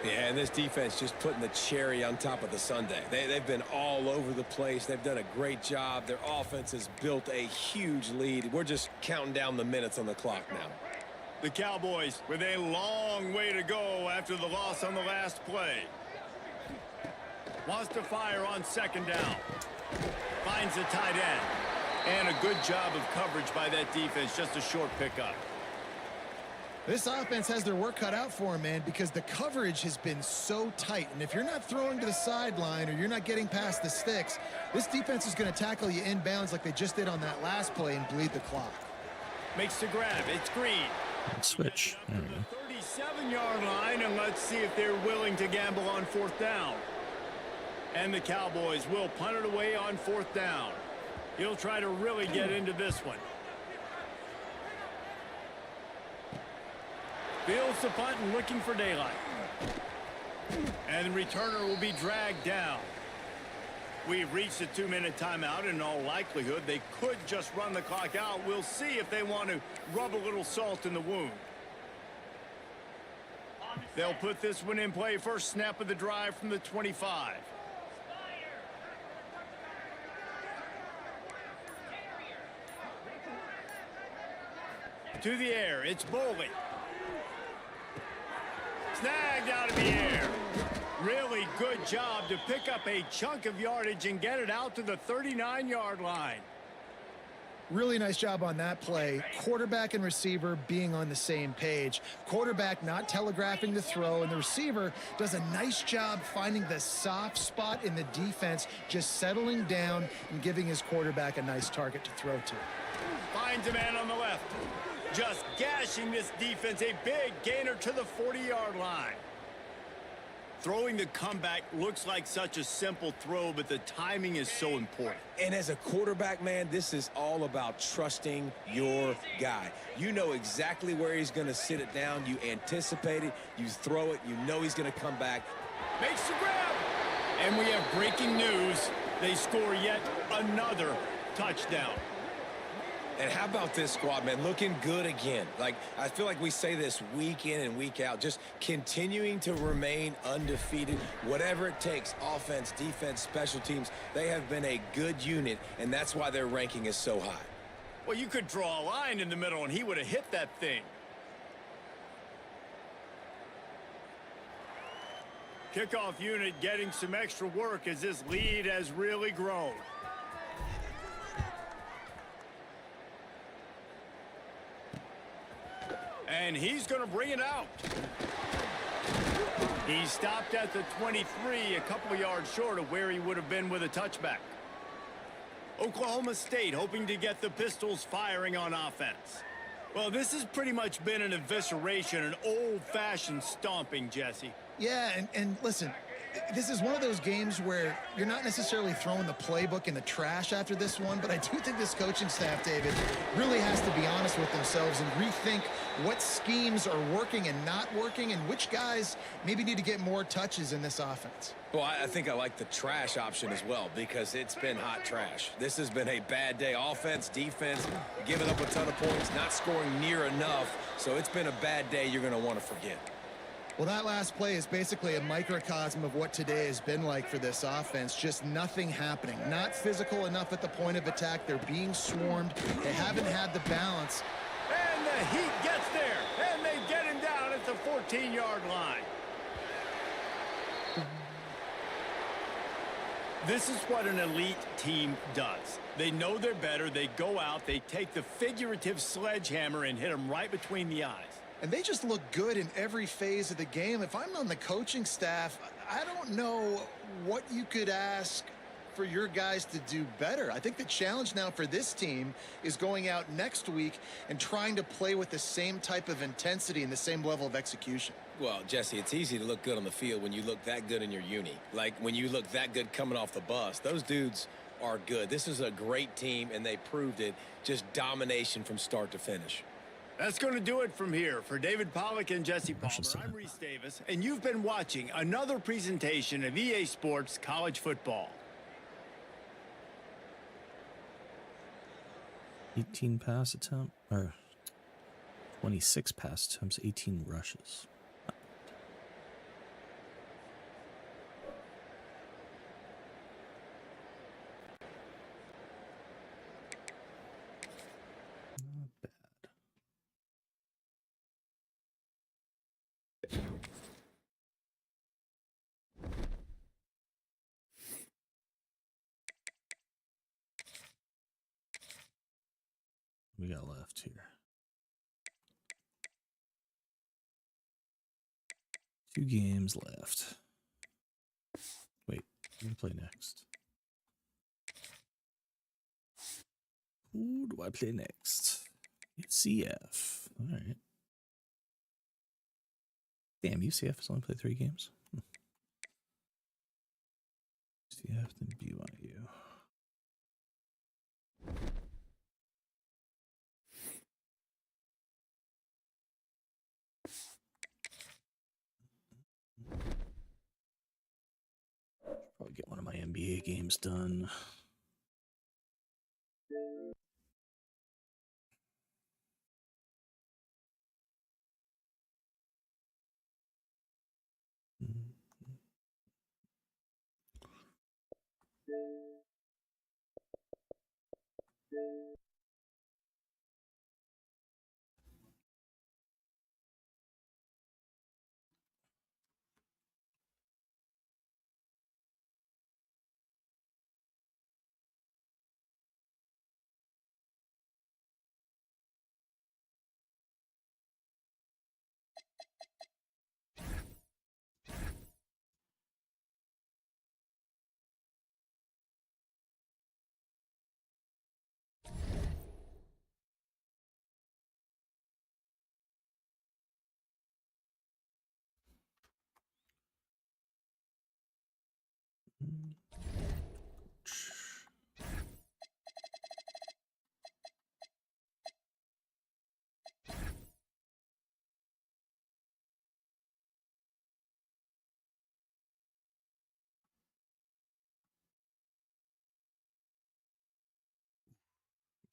Yeah, and this defense just putting the cherry on top of the sundae. They've been all over the place. They've done a great job. Their offense has built a huge lead. We're just counting down the minutes on the clock now. The Cowboys with a long way to go after the loss on the last play. Wants to fire on 2nd down. Finds the tight end. And a good job of coverage by that defense. Just a short pickup. This offense has their work cut out for them, man, because the coverage has been so tight. And if you're not throwing to the sideline or you're not getting past the sticks, this defense is going to tackle you inbounds like they just did on that last play and bleed the clock. Makes the grab. It's Green. Switch. There we go. 37-yard line, and let's see if they're willing to gamble on 4th down. And the Cowboys will punt it away on 4th down. He'll try to really get into this one. Fields the punt and looking for daylight. And the returner will be dragged down. We've reached a 2-minute timeout. In all likelihood, they could just run the clock out. We'll see if they want to rub a little salt in the wound. They'll put this one in play. First snap of the drive from the 25. to the air. It's Boley. Snagged out of the air. Really good job to pick up a chunk of yardage and get it out to the 39-yard line. Really nice job on that play. Quarterback and receiver being on the same page. Quarterback not telegraphing the throw, and the receiver does a nice job finding the soft spot in the defense, just settling down and giving his quarterback a nice target to throw to. Finds a man on the left. Just gashing this defense. A big gainer to the 40-yard line. Throwing the comeback looks like such a simple throw, but the timing is so important. And as a quarterback, man, this is all about trusting your guy. You know exactly where he's going to sit it down. You anticipate it. You throw it. You know he's going to come back. Makes the grab. And we have breaking news. They score yet another touchdown. And how about this squad, man? Looking good again. Like, I feel like we say this week in and week out, just continuing to remain undefeated. Whatever it takes, offense, defense, special teams, they have been a good unit, and that's why their ranking is so high. Well, you could draw a line in the middle, and he would have hit that thing. Kickoff unit getting some extra work as this lead has really grown. And he's going to bring it out. He stopped at the 23, a couple of yards short of where he would have been with a touchback. Oklahoma State hoping to get the Pistols firing on offense. Well, this has pretty much been an evisceration, an old-fashioned stomping, Jesse. Yeah, and listen, this is one of those games where you're not necessarily throwing the playbook in the trash after this one, but I do think this coaching staff, David, really has to be honest with themselves and rethink what schemes are working and not working and which guys maybe need to get more touches in this offense. Well, I think I like the trash option as well because it's been hot trash. This has been a bad day. Offense, defense, giving up a ton of points, not scoring near enough. So it's been a bad day you're going to want to forget. Well, that last play is basically a microcosm of what today has been like for this offense. Just nothing happening. Not physical enough at the point of attack. They're being swarmed. They haven't had the balance. And the heat gets there. And they get him down at the 14-yard line. This is what an elite team does. They know they're better. They go out. They take the figurative sledgehammer and hit them right between the eyes. And they just look good in every phase of the game. If I'm on the coaching staff, I don't know what you could ask for your guys to do better. I think the challenge now for this team is going out next week and trying to play with the same type of intensity and the same level of execution. Well, Jesse, it's easy to look good on the field when you look that good in your uni. Like when you look that good coming off the bus. Those dudes are good. This is a great team, and they proved it. Just domination from start to finish. That's going to do it from here. For David Pollack and Jesse Palmer, I'm Reese Davis, and you've been watching another presentation of EA Sports College Football. 18 pass attempt, or 26 pass attempts, 18 rushes. We got left here. 2 games left. Wait, let me play next. Who do I play next? It's CF. All right. Damn, UCF has only played 3 games. CF then BYU. Probably get one of my NBA games done.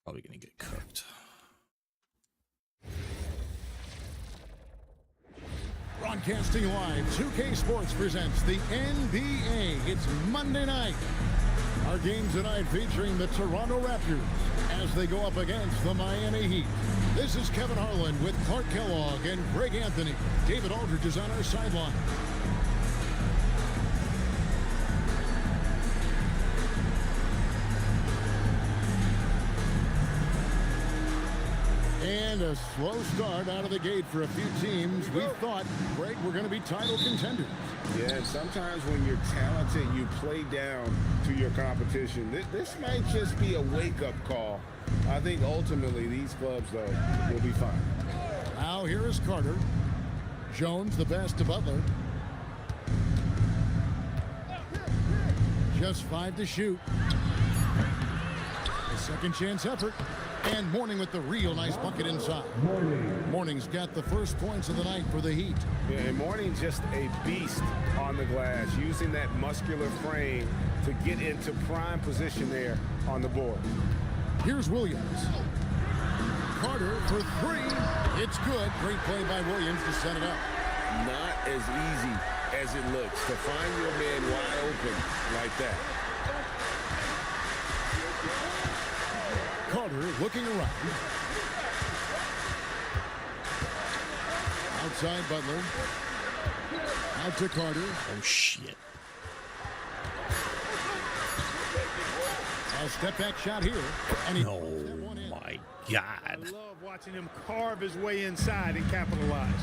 Probably gonna get cooked. Broadcasting live, 2K Sports presents the NBA. It's Monday night. Our game tonight featuring the Toronto Raptors as they go up against the Miami Heat. This is Kevin Harlan with Clark Kellogg and Greg Anthony. David Aldridge is on our sideline. And a slow start out of the gate for a few teams. We thought, Greg, we're going to be title contenders. Yeah, and sometimes when you're talented, you play down to your competition. This might just be a wake-up call. I think ultimately these clubs, though, will be fine. Now here is Carter. Jones, the pass to Butler. Just 5 to shoot. A second chance effort. And Mourning with the real nice bucket inside. Mourning's got the first points of the night for the Heat. Yeah, and Mourning just a beast on the glass, using that muscular frame to get into prime position there on the board. Here's Williams. Carter for 3. It's good. Great play by Williams to set it up. Not as easy as it looks to find your man wide open like that. Carter looking around. Outside Butler. Out to Carter. Oh shit. A step back shot here. And he Oh my god. I love watching him carve his way inside and capitalize.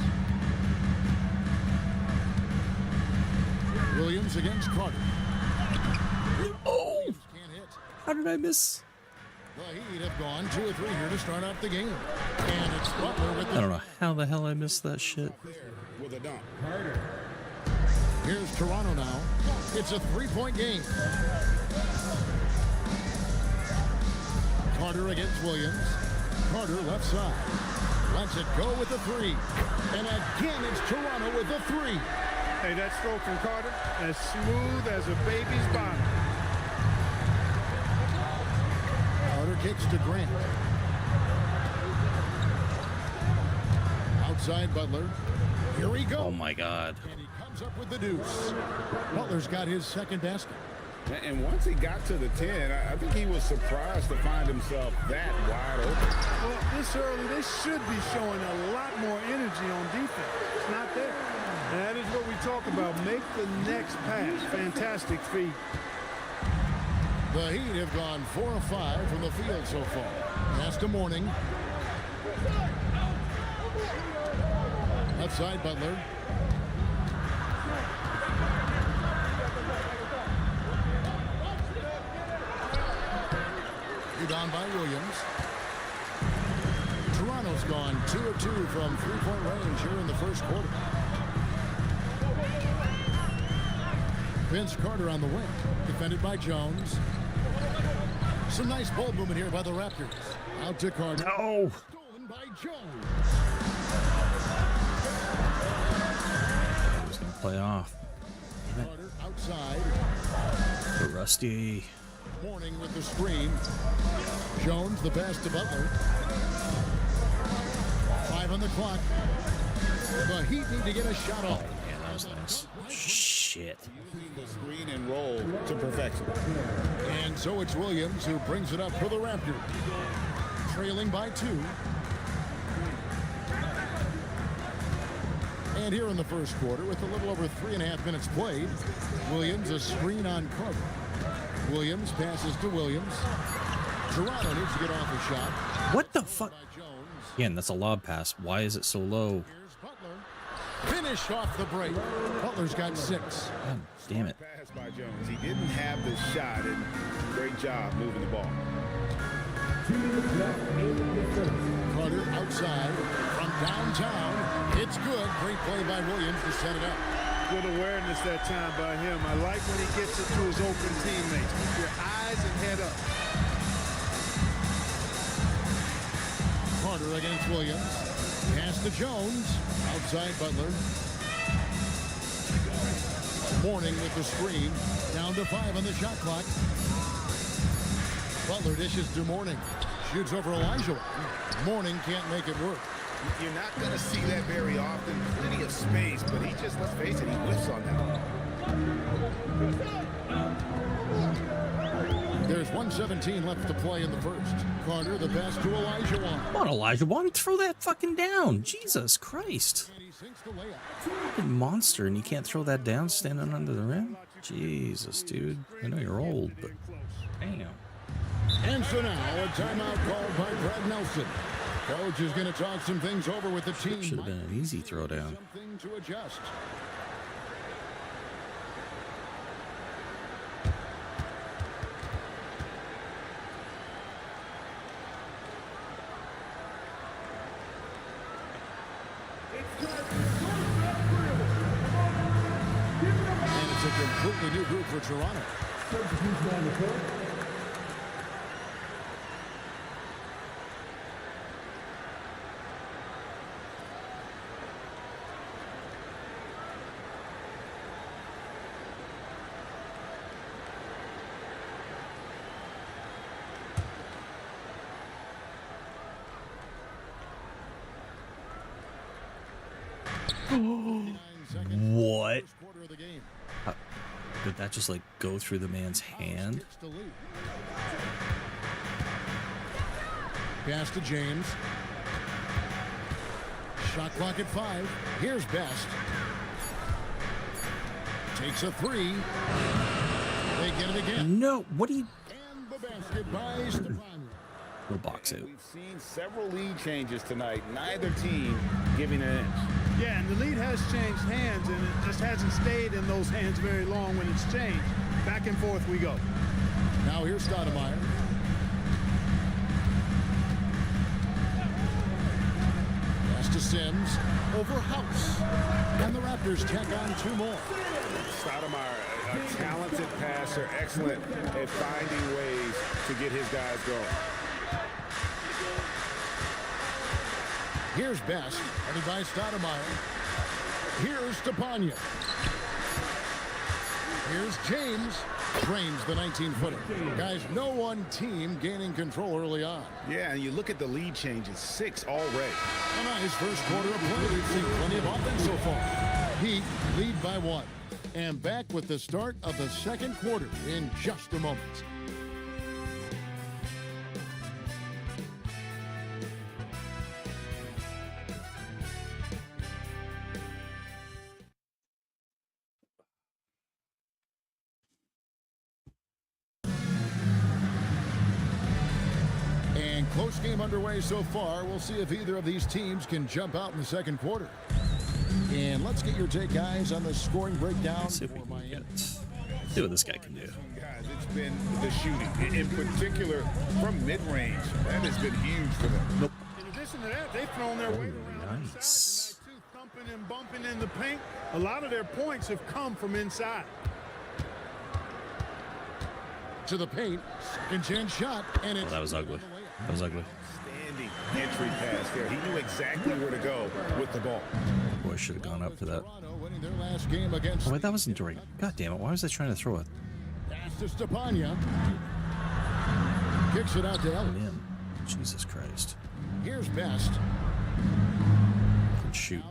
Williams against Carter. Oh! Can't hit. How did I miss? The Heat have gone 2 or 3 here to start out the game. And it's Butler with I the... don't know how the hell I missed that shit. With a dunk. Here's Toronto now. It's a 3-point game. Carter against Williams. Carter left side. Lets it go with the 3. And again, it's Toronto with the 3. Hey, that stroke from Carter, as smooth as a baby's bottom. Carter kicks to Grant. Outside Butler. Here we go. Oh my god. And he comes up with the deuce. Butler's got his second basket. And once he got to the 10, I think he was surprised to find himself that wide open. Well, this early, they should be showing a lot more energy on defense. It's not there. And that is what we talk about. Make the next pass. Fantastic feed. The Heat have gone 4 of 5 from the field so far. Pass to Mourning. Left side Butler. Down by Williams. Toronto's gone 2 of 2 from 3-point range here in the first quarter. Vince Carter on the wing, defended by Jones. Some nice ball movement here by the Raptors. Out to Carter. No. Stolen by Jones. I was gonna play off. Carter outside. The Rusty. Mourning with the screen. Jones, the pass to Butler. 5 on the clock. The Heat need to get a shot Oh off. man, that was nice. Shit. Using the screen and roll to perfection. And so it's Williams who brings it up for the Raptors. Trailing by 2. And here in the first quarter, with a little over 3.5 minutes played, Williams a screen on Carter. Williams passes to Williams. Toronto needs to get off a shot. What the fuck? By Jones. Again, that's a lob pass. Why is it so low? Here's Butler. Finish off the break. Butler's got 6. God damn it. Pass by Jones. He didn't have the shot, and great job moving the ball. Carter outside from downtown. It's good. Great play by Williams to set it up. Good awareness that time by him. I like when he gets it to his open teammates. Keep your eyes and head up. Carter against Williams. Pass to Jones. Outside Butler. Mourning with the screen. Down to 5 on the shot clock. Butler dishes to Mourning. Shoots over Elijah. Mourning can't make it work. You're not going to see that very often. Plenty of space, but he just, let's face it, he whiffs on that. There's 1:17 left to play in the first. Carter, the pass to Elijah. Come on, Elijah. Why don't you throw that fucking down? Jesus Christ. And he sinks the layup. Fucking monster, and you can't throw that down standing under the rim? Jesus, dude. I know you're old, but damn. And so now a timeout called by Brad Nelson. Coach is going to talk some things over with the team. Should have been an easy throwdown. Something to adjust. And it's a completely new group for Toronto. What? Did that just like go through the man's hand? Pass to James. Shot clock at 5. Here's Best. Takes a 3. They get it again. No, what do you... And the basket by Stefano. We'll box it. We've seen several lead changes tonight. Neither team giving an inch. Yeah, and the lead has changed hands, and it just hasn't stayed in those hands very long when it's changed. Back and forth we go. Now here's Stoudemire. Pass to Sims. Over House. And the Raptors tack on 2 more. Stoudemire, a talented passer, excellent at finding ways to get his guys going. Here's Best, headed by Stoudemire. Here's Stepanya. Here's James. Drains the 19-footer. Guys, no one team gaining control early on. Yeah, and you look at the lead changes, 6 already. A nice first quarter of play. We've seen plenty of offense so far. Heat lead by 1. And back with the start of the second quarter in just a moment. And close game underway so far. We'll see if either of these teams can jump out in the second quarter. And let's get your take, guys, on the scoring breakdown. Let's see if we for can Miami. see what this guy can do. Guys, it's been the shooting, in particular from mid-range. That has been huge for them. Nope. In addition to that, they've thrown their weight around Nice. inside tonight, too, thumping and bumping in the paint. A lot of their points have come from inside. To the paint. Second chance shot. And it's Oh, that was ugly. That was ugly. Standing entry pass there. He knew exactly where to go with the ball. Boy, I should have gone up to that. Toronto winning their last game against Oh, wait, that wasn't during. God damn it. Why was I trying to throw it pass to Stepanya. Kicks it out to Ellis. in? Jesus Christ. Here's Best. I can shoot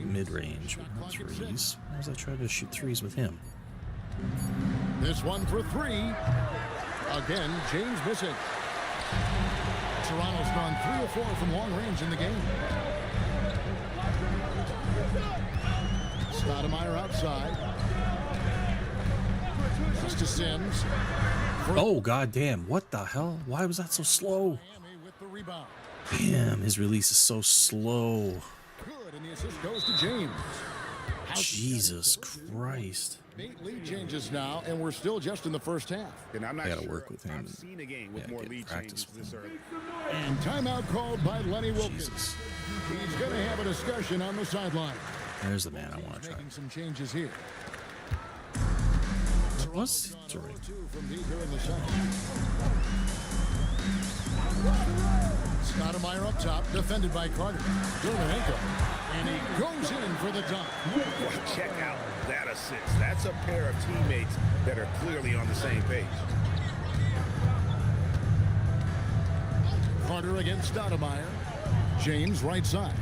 mid-range with no threes. Why was I trying to shoot threes with him? This one for 3. Again, James missing. Toronto's gone 3 of 4 from long range in the game. Stoudemire outside. Pass to Sims. Oh, god damn. What the hell? Why was that so slow? Miami with the rebound. Damn, his release is so slow. Good, and the assist goes to James. Jesus Christ. 8 lead changes now, and we're still just in the first half. And I'm not I gotta sure work with him. I've seen a game with Yeah, more get lead practice changes with this him. early. And timeout called by Lenny Wilkins. Jesus. He's going to have a discussion on the sideline. There's the man I want to try. Making some changes here. What was during? 2 from deep here in the second. Stoudemire up top, defended by Carter. Dermanenko. And he goes in for the dunk. Well, check out that assist. That's a pair of teammates that are clearly on the same page. Carter against Stoudemire. James right side.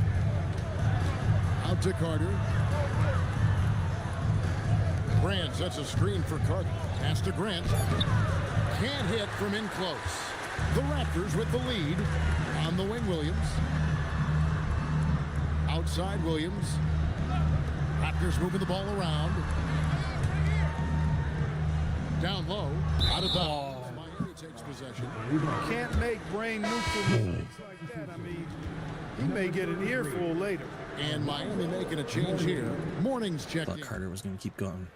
Out to Carter. Grant sets a screen for Carter. Pass to Grant. Can't hit from in close. The Raptors with the lead. On the wing, Williams. Outside, Williams. Raptors moving the ball around. Down low. Out of bounds. Miami takes possession. Can't make brain neutral mistakes like that. I mean, he may get an earful later. And Miami making a change here. Morning's checked Thought in. Carter was going to keep going.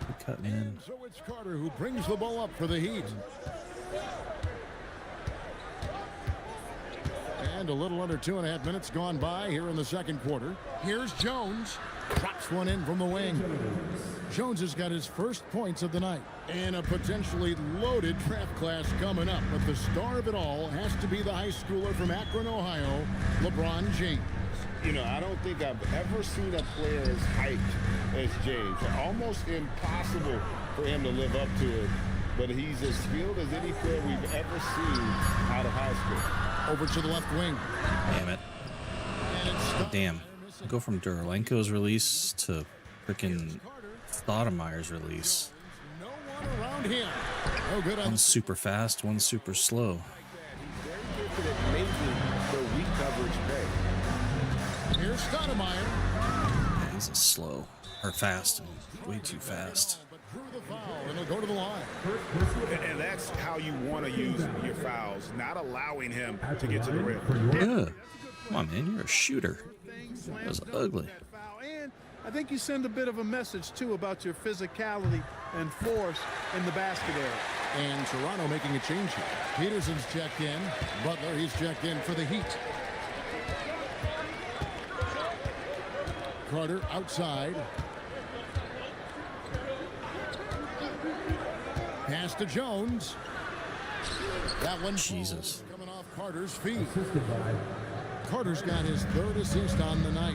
Keep cutting in. So it's Carter who brings the ball up for the Heat. And a little under 2.5 minutes gone by here in the second quarter. Here's Jones. Drops one in from the wing. Jones has got his first points of the night. And a potentially loaded draft class coming up. But the star of it all has to be the high schooler from Akron, Ohio, LeBron James. You know, I don't think I've ever seen a player as hyped as James. Almost impossible for him to live up to it. But he's as skilled as any player we've ever seen out of high school. Over to the left wing. Damn it. Damn. Go from Duralenko's release to freaking Stoudemire's release. No one around him. No good on One's super fast, one's super slow. He's very gifted at making the weak coverage pay. Here's Stoudemire. Yeah, he's a slow. Or fast. Way too fast. But drew the foul, and he'll go to the line. And that's how you want to use your fouls, not allowing him to get to the rim. Yeah. Come on, man. You're a shooter. That was ugly. And I think you send a bit of a message, too, about your physicality and force in the basket area. And Toronto making a change here. Peterson's checked in. Butler, he's checked in for the Heat. Carter outside. Pass to Jones. That one Jesus. coming off Carter's feet. Carter's got his third assist on the night.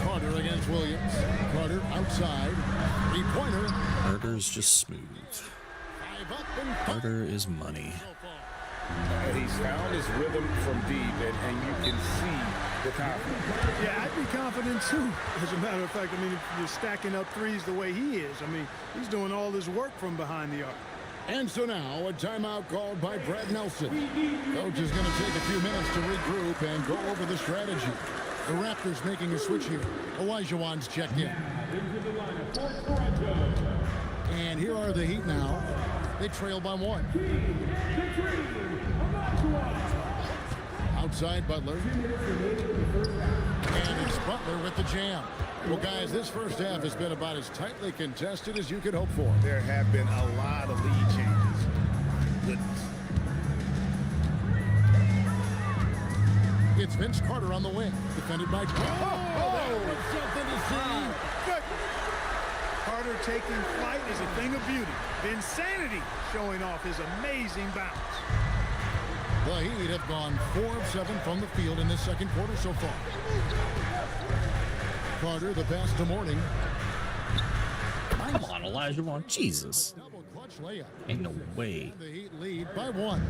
Carter against Williams. Carter outside. Three-pointer. Carter's just smooth. Carter is money. And he's found his rhythm from deep, and you can see the confidence. Yeah, I'd be confident, too. As a matter of fact, I mean, if you're stacking up threes the way he is, I mean, he's doing all his work from behind the arc. And so now a timeout called by Brad Nelson. Coach is going to take a few minutes to regroup and go over the strategy. The Raptors making a switch here. Olajuwon's checked in. And here are the Heat now. They trail by one. Outside Butler. And it's Butler with the jam. Well, guys, this first half has been about as tightly contested as you could hope for. There have been a lot of lead changes. Goodness. It's Vince Carter on the wing, defended by... that was something to see. Good. Carter taking flight is a thing of beauty. Insanity showing off his amazing bounce. The Heat have gone 4 of 7 from the field in this second quarter so far. Carter, the pass to Morning. Come on, Olajuwon. Jesus. Double clutch layup. Ain't no way. The Heat lead by 1.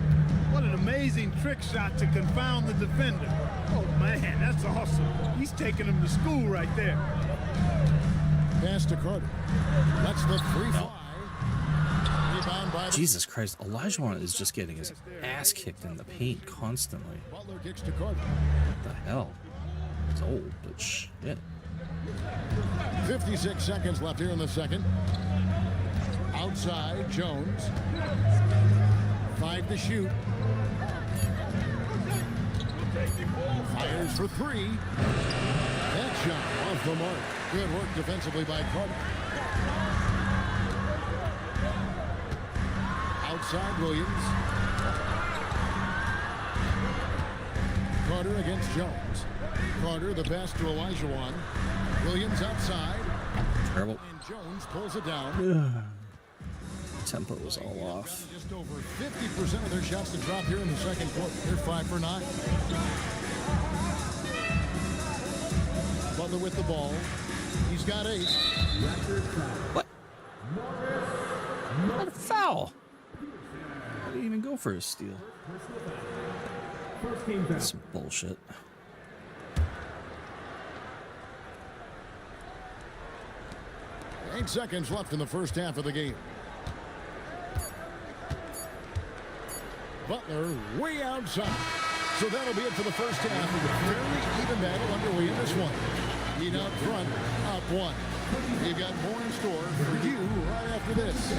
What an amazing trick shot to confound the defender. Oh, man, that's awesome. He's taking him to school right there. Pass to Carter. That's the 3-5. Rebound by Jesus Christ. Olajuwon is just getting his ass kicked in the paint constantly. Butler kicks to Carter. What the hell? He's old, but shit. 56 seconds left here in the second. Outside, Jones. 5 to shoot. Fires for 3. That shot off the mark. Good work defensively by Carter. Outside, Williams. Carter against Jones. Carter, the pass to Olajuwon. Williams outside. Terrible. And Jones pulls it down. Tempo was all off. Just over 50% of their shots to drop here in the second quarter. They're 5 for 9. Butler with the ball. He's got 8. What? What a foul. go for a steal. That's some bullshit. Eight seconds left in the first half of the game. Butler way outside. So that'll be it for the first half. Fairly even battle underway in this one. Heat out front, up one. You got more in store for you right after this.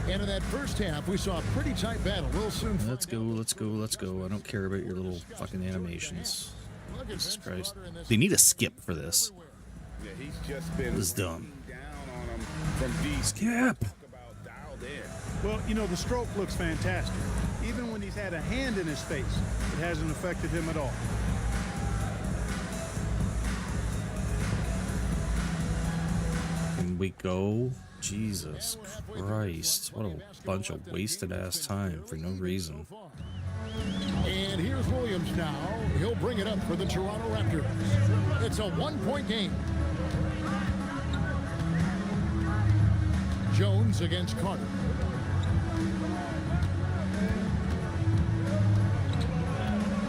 And in that first half, we saw a pretty tight battle. We'll soon. Let's go, let's go, let's go. I don't care about your little fucking animations. Jesus Christ. They need a skip for this. Yeah, he's just been This is dumb. down on him from deep. Skip! Well, you know, the stroke looks fantastic. Even when he's had a hand in his face, it hasn't affected him at all. Can we go? Jesus Christ. What a bunch of wasted ass time for no reason. And here's Williams now. He'll bring it up for the Toronto Raptors. It's a one-point game. Jones against Carter.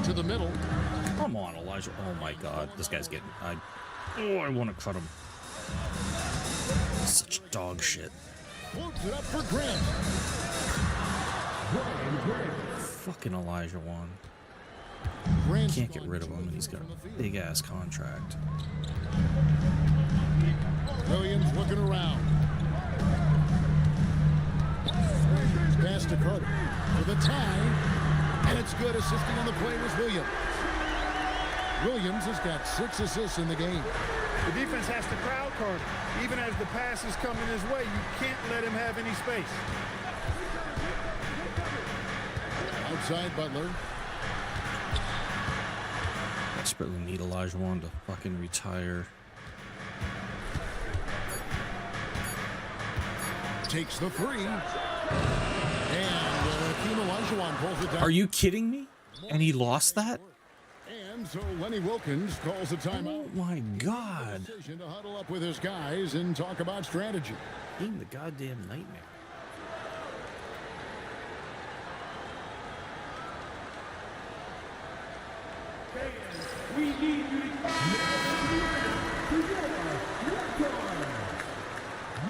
To the middle. Come on, Elijah. Oh my God. This guy's getting... I want to cut him. Such dog shit. Floats it up for Grant. Fucking Elijah Wan. Grant Can't get rid of him, and he's got a big ass contract. Williams looking around. Pass to Carter for the tie, and it's good. Assisting on the play was Williams. Williams has got 6 assists in the game. The defense has to crowd Carter. Even as the pass is coming his way, you can't let him have any space. Outside Butler. Desperately need Elijah Wan to fucking retire. Takes the three. And Hakeem Olajuwon pulls it down. Are you kidding me? And he lost that? And so Lenny Wilkins calls a timeout. Oh my God. Decision to huddle up with his guys and talk about strategy. Being the goddamn nightmare. We need you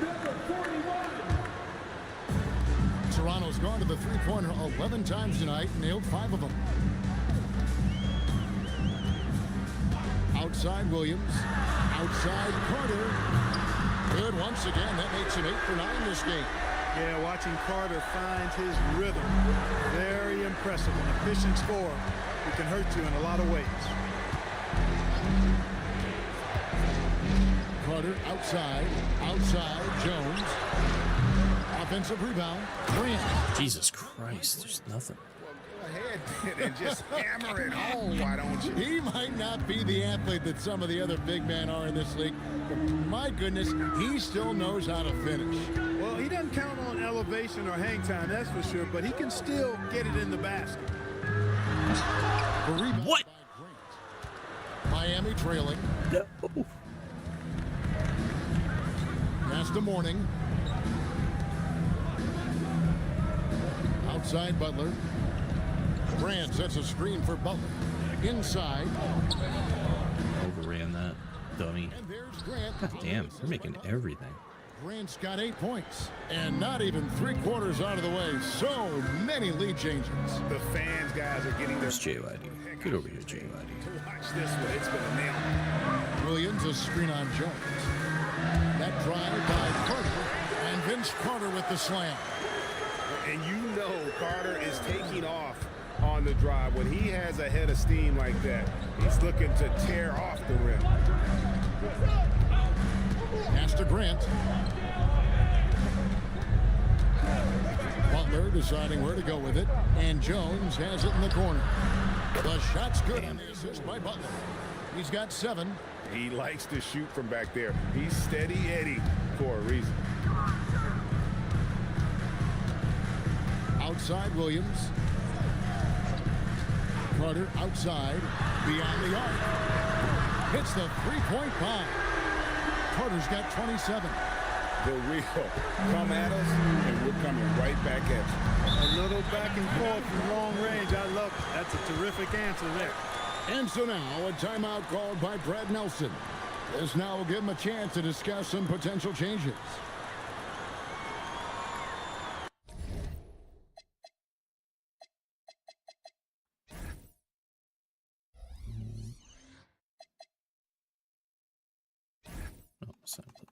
number 41. Toronto's gone to the three-pointer 11 times tonight, nailed 5 of them. Outside Williams, outside Carter. Good once again. That makes him 8 for 9 this game. Yeah, watching Carter find his rhythm. Very impressive. An efficient scorer who can hurt you in a lot of ways. Carter outside Jones. Offensive rebound. Grant. Jesus Christ, there's nothing. Go ahead and just hammer it home, why don't you? He might not be the athlete that some of the other big men are in this league, but my goodness, he still knows how to finish. Well, he doesn't count on elevation or hang time, that's for sure, but he can still get it in the basket. The rebound What? by Grant. Miami trailing. No. Pass to Morning. Outside Butler. Grant sets a screen for Butler. Inside. Overran that dummy. And there's Grant. God damn, they're making everything. Grant's got 8 points. And not even 3/4 out of the way. So many lead changes. The fans, guys, are getting their... There's JYD. Get over here, JYD. Watch this one. It's going to nail him. Williams, a screen on Jones. That drive by Carter. And Vince Carter with the slam. And you know Carter is taking off on the drive. When he has a head of steam like that, he's looking to tear off the rim. Pass to Grant. Butler deciding where to go with it. And Jones has it in the corner. The shot's good on the assist by Butler. He's got 7. He likes to shoot from back there. He's steady Eddie for a reason. Outside Williams. Carter outside. Beyond the arc. Hits the three-point bomb. Carter's got 27. The real come at us, and we're coming right back at you. A little back and forth from long range. I love it. That's a terrific answer there. And so now a timeout called by Brad Nelson. This now will give him a chance to discuss some potential changes. Oh, samples.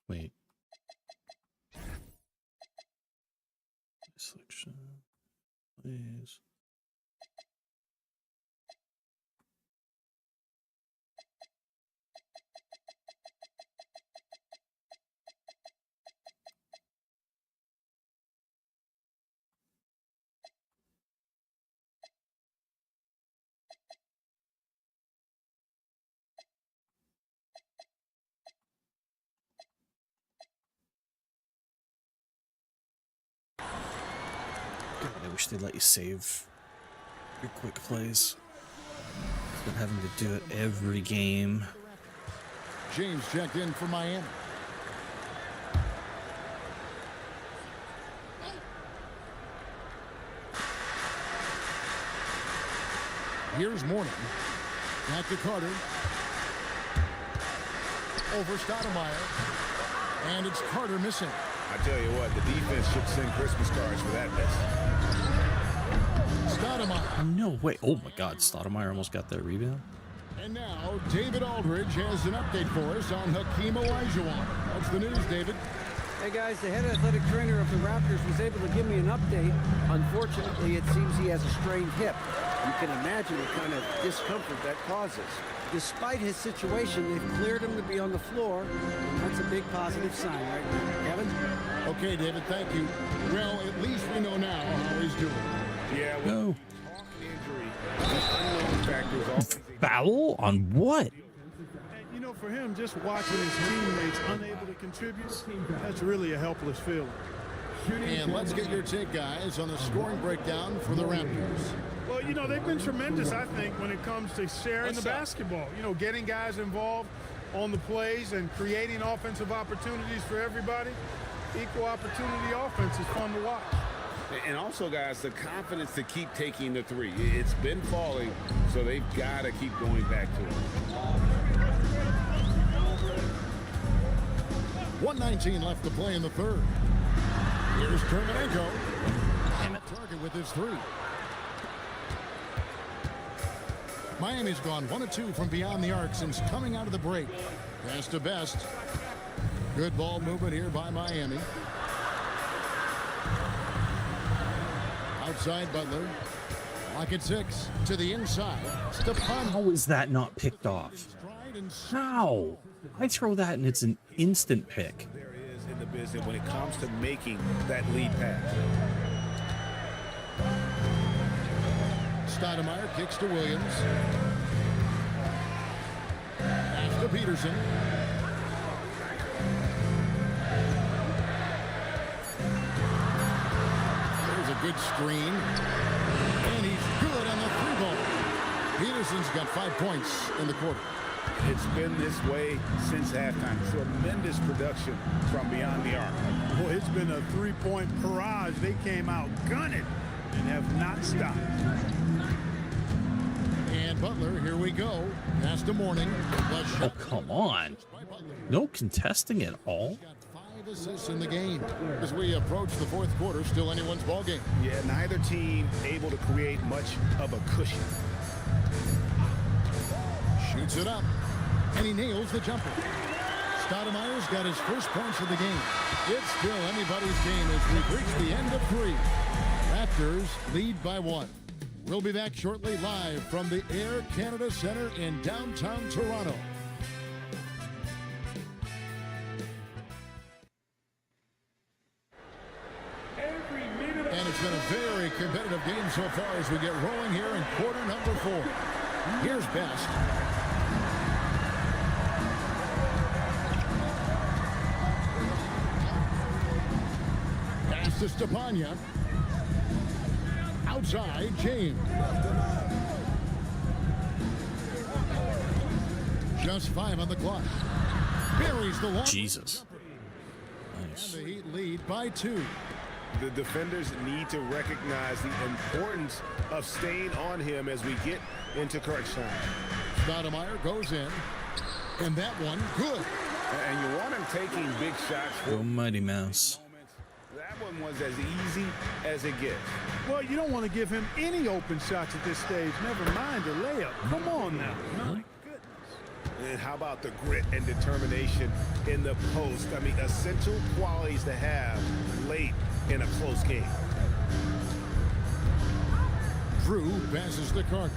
Wait. Selection, please. I wish they'd let you save your quick plays. I've been having to do it every game. James checked in for Miami. Here's Morning. Back to Carter. Over Stoudemire. And it's Carter missing. I tell you what, the defense should send Christmas cards for that miss. Stoudemire. No way. Oh my God, Stoudemire almost got that rebound. And now David Aldridge has an update for us on Hakeem Olajuwon. What's the news, David? Hey guys, the head athletic trainer of the Raptors was able to give me an update. Unfortunately, it seems he has a strained hip. You can imagine the kind of discomfort that causes. Despite his situation, they've cleared him to be on the floor, and that's a big positive sign right now. Kevin? Okay, David, thank you. Well, at least we know now how he's doing. Yeah, No. talk injury, the unknown factors always. Foul on what? And, you know, for him, just watching his teammates unable to contribute, that's really a helpless feeling. And let's get your take, guys, on the scoring breakdown for the Raptors. Well, you know, they've been tremendous, I think, when it comes to sharing the basketball. You know, getting guys involved on the plays and creating offensive opportunities for everybody. Equal opportunity offense is fun to watch. And also, guys, the confidence to keep taking the three. It's been falling, so they've got to keep going back to it. 1:19 left to play in the third. Here's Terminenko. Target with his three. Miami's gone 1 of 2 from beyond the arc since coming out of the break. Pass to Best. Good ball movement here by Miami. Outside Butler. Lock at 6 to the inside. Stepan. How is that not picked off? How? I throw that and it's an instant pick. There is in the business when it comes to making that lead pass. Stoudemire kicks to Williams. Pass to Peterson. There's a good screen. And he's good on the three ball. Peterson's got 5 points in the quarter. It's been this way since halftime. Tremendous production from beyond the arc. Boy, it's been a three-point barrage. They came out gunning and have not stopped. And Butler, here we go. Pass to Morning. Oh, come on. No contesting at all. Got 5 assists in the game. As we approach the fourth quarter, still anyone's ball game. Yeah, neither team able to create much of a cushion. Shoots it up. And he nails the jumper. Stoudemire's got his first points of the game. It's still anybody's game as we've reached the end of 3. Raptors lead by 1. We'll be back shortly live from the Air Canada Center in downtown Toronto. competitive game so far as we get rolling here in quarter number 4. Here's Best. Pass to Stepanya. Outside, James. Just 5 on the clock. Buries the long. Jesus. Nice. And the Heat lead by 2. The defenders need to recognize the importance of staying on him as we get into crunch time. Stoudemire goes in. And that one, good. And you want him taking big shots. Go Mighty Mouse. That one was as easy as it gets. Well, you don't want to give him any open shots at this stage, never mind a layup. Come on now. My goodness. And how about the grit and determination in the post? I mean, essential qualities to have late in a close game. Drew passes the Carter.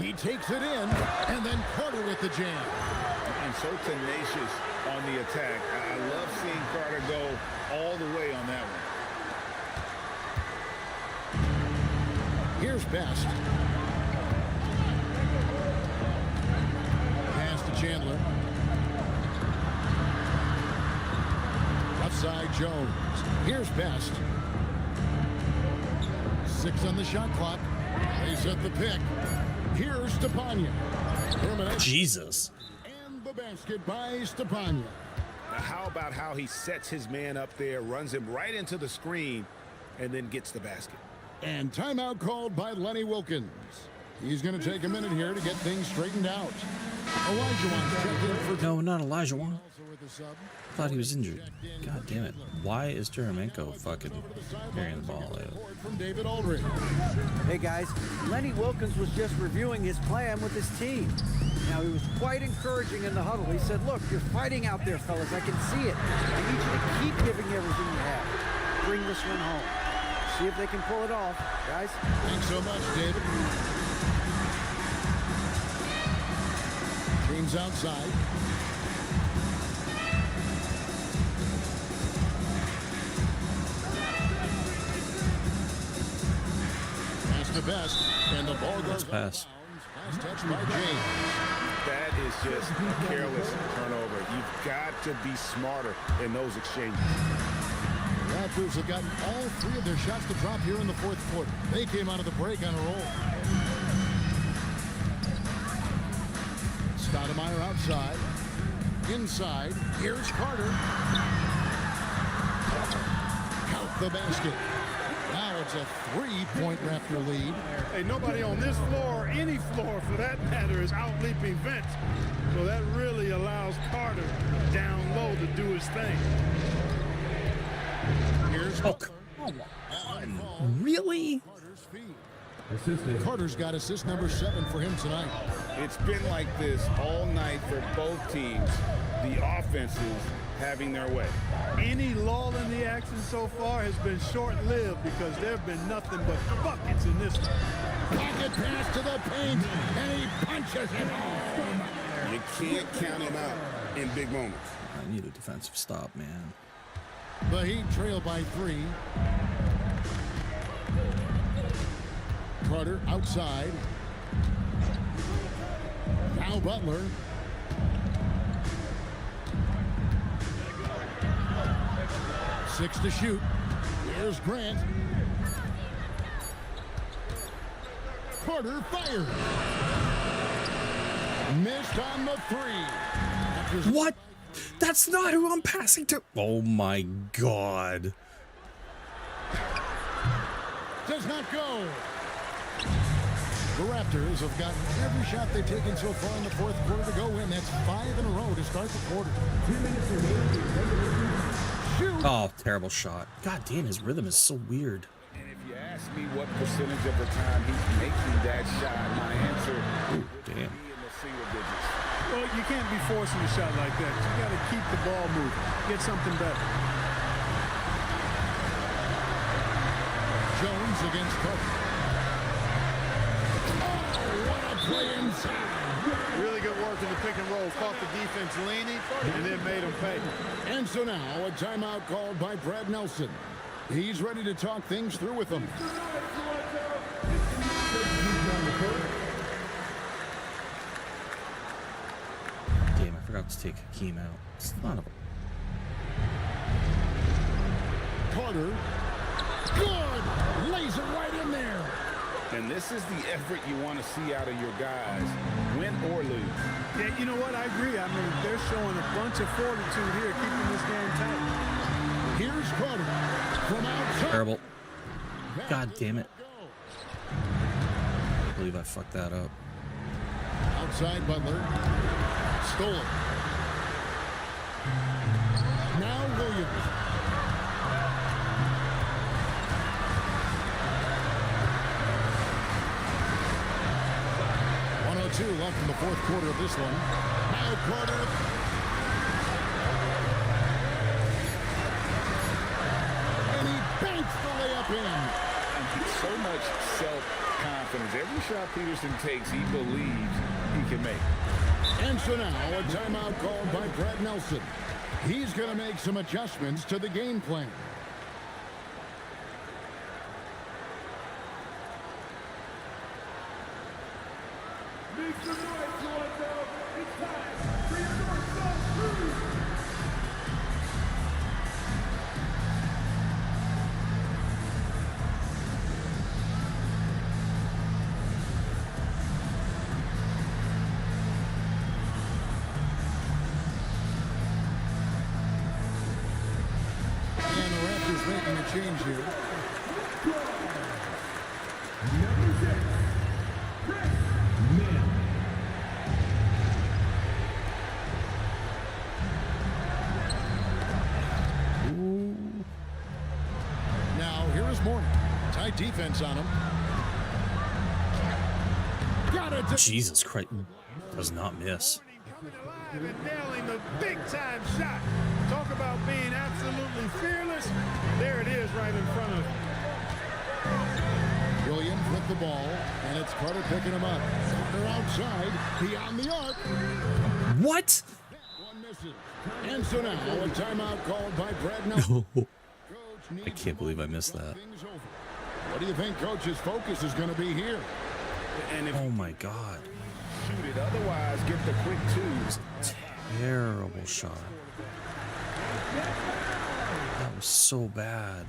He takes it in, and then Carter with the jam. And so tenacious on the attack. I love seeing Carter go all the way on that one. Here's Best. Pass to Chandler. Outside Jones. Here's Best. 6 on the shot clock. They set the pick. Here's Stepanya. Jesus. And the basket by Stepanya. Now how about how he sets his man up there, runs him right into the screen, and then gets the basket. And timeout called by Lenny Wilkins. He's going to take a minute here to get things straightened out. Elijah wants to check in for... No, not Elijah Wan. Also with the sub. I thought he was injured. God damn it. Why is Jeremenko fucking carrying the ball out? From David Aldridge. Hey guys, Lenny Wilkins was just reviewing his plan with his team. Now he was quite encouraging in the huddle. He said, look, you're fighting out there, fellas. I can see it. I need you to keep giving everything you have. Bring this one home. See if they can pull it off, guys. Thanks so much, David. James outside. Pass to Best, and the ball goes Pass. out of bounds. Pass touched by James. That is just a careless turnover. You've got to be smarter in those exchanges. Raptors have gotten all 3 of their shots to drop here in the 4th quarter. They came out of the break on a roll. Stoudemire outside. Inside. Here's Carter. Count the basket. Now it's a 3-point Raptor lead. Hey, nobody on this floor, or any floor for that matter, is out-leaping Vince. So that really allows Carter down low to do his thing. Here's Oh, come on. Really? Carter's feed. Carter's got assist number 7 for him tonight. It's been like this all night for both teams. The offenses having their way. Any lull in the action so far has been short-lived because there have been nothing but buckets in this one. Pocket pass to the paint, and he punches it home. You can't count him out in big moments. I need a defensive stop, man. The Heat trail by 3. Carter outside. Now Butler. Six to shoot. Here's Grant. Carter fires. Missed on the 3. What? That's not who I'm passing to. Oh my God. Does not go. The Raptors have gotten every shot they've taken so far in the 4th quarter to go in. That's 5 in a row to start the quarter. 2 minutes remaining. Shoot. Oh, terrible shot. God damn, his rhythm is so weird. And if you ask me what percentage of the time he's making that shot, my answer would be Damn. in the single digits. Well, you can't be forcing a shot like that. You got to keep the ball moving. Get something better. Jones against Carter. Oh, what a play inside. Really good work in the pick and roll. Caught the defense leaning and then made them pay. And so now a timeout called by Brad Nelson. He's ready to talk things through with them. Damn, I forgot to take Hakeem out. It's not a... Carter. Good! Lays it right in there. And this is the effort you want to see out of your guys, win or lose. Yeah, you know what? I agree. I mean, they're showing a bunch of fortitude here, keeping this game tight. Here's Carter from outside. Terrible. God damn it. I believe I fucked that up. Outside Butler. Stolen. Now Williams. Left in the fourth quarter of this one. Now Carter. And he banks the layup in. And so much self-confidence. Every shot Peterson takes, he believes he can make. And so now a timeout called by Brad Nelson. He's going to make some adjustments to the game plan. Making a change here. Now here is Morning. Tight defense on him. Got it. Jesus Christ. Does not miss. And nailing the big-time shot. Talk about being absolutely fearless. There it is right in front of him. Williams with the ball, and it's Carter picking him up. Carter outside, beyond the arc. What? One misses. And so now a timeout called by Brad Nelson. I can't believe I missed that. What do you think Coach's focus is going to be here? And if Oh my God. shoot it, otherwise get the quick twos. Terrible shot. That was so bad.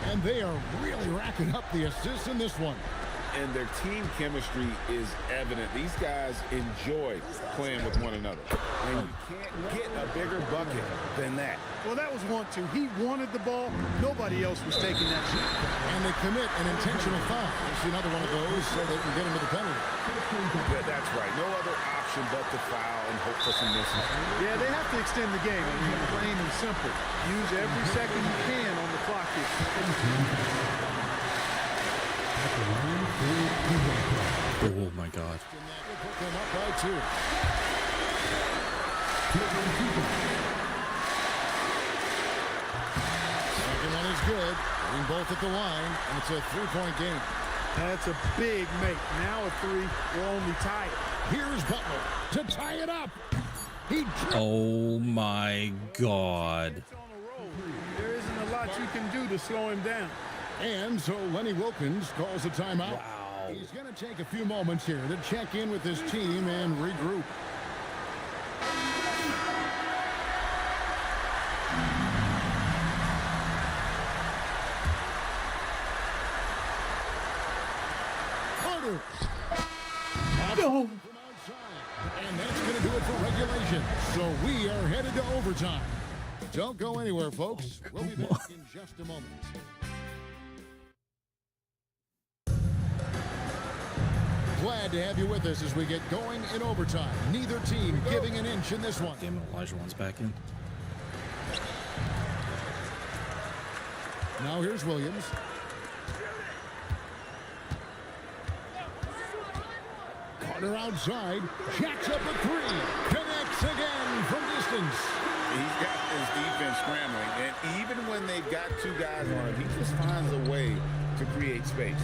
And they are really racking up the assists in this one. And their team chemistry is evident. These guys enjoy playing with one another. And you can't get a bigger bucket than that. Well, that was 1-2. He wanted the ball. Nobody else was taking that shot. And they commit an intentional foul. It's another one of those so they can get into the penalty. Yeah, that's right. No other option but to foul and hope for some misses. Yeah, they have to extend the game. I mean, plain and simple. Use every second you can on the clock here. Oh my God. Put them up by 2. Second one is good. Getting both at the line, and it's a 3-point game. That's a big make. Now a 3. We're only tied. Here's Butler to tie it up. He Oh my God. It's on a roll. There isn't a lot you can do to slow him down. And so Lenny Wilkins calls a timeout. Wow. He's going to take a few moments here to check in with his team and regroup. Carter. No. And that's going to do it for regulation. So we are headed to overtime. Don't go anywhere, folks. We'll be back in just a moment. Glad to have you with us as we get going in overtime. Neither team giving an inch in this one. Damn it, Elijah wants back in. Now here's Williams. Carter outside. Jacks up a 3. Connects again from distance. He's got his defense scrambling, and even when they've got 2 guys on him, he just finds a way to create space.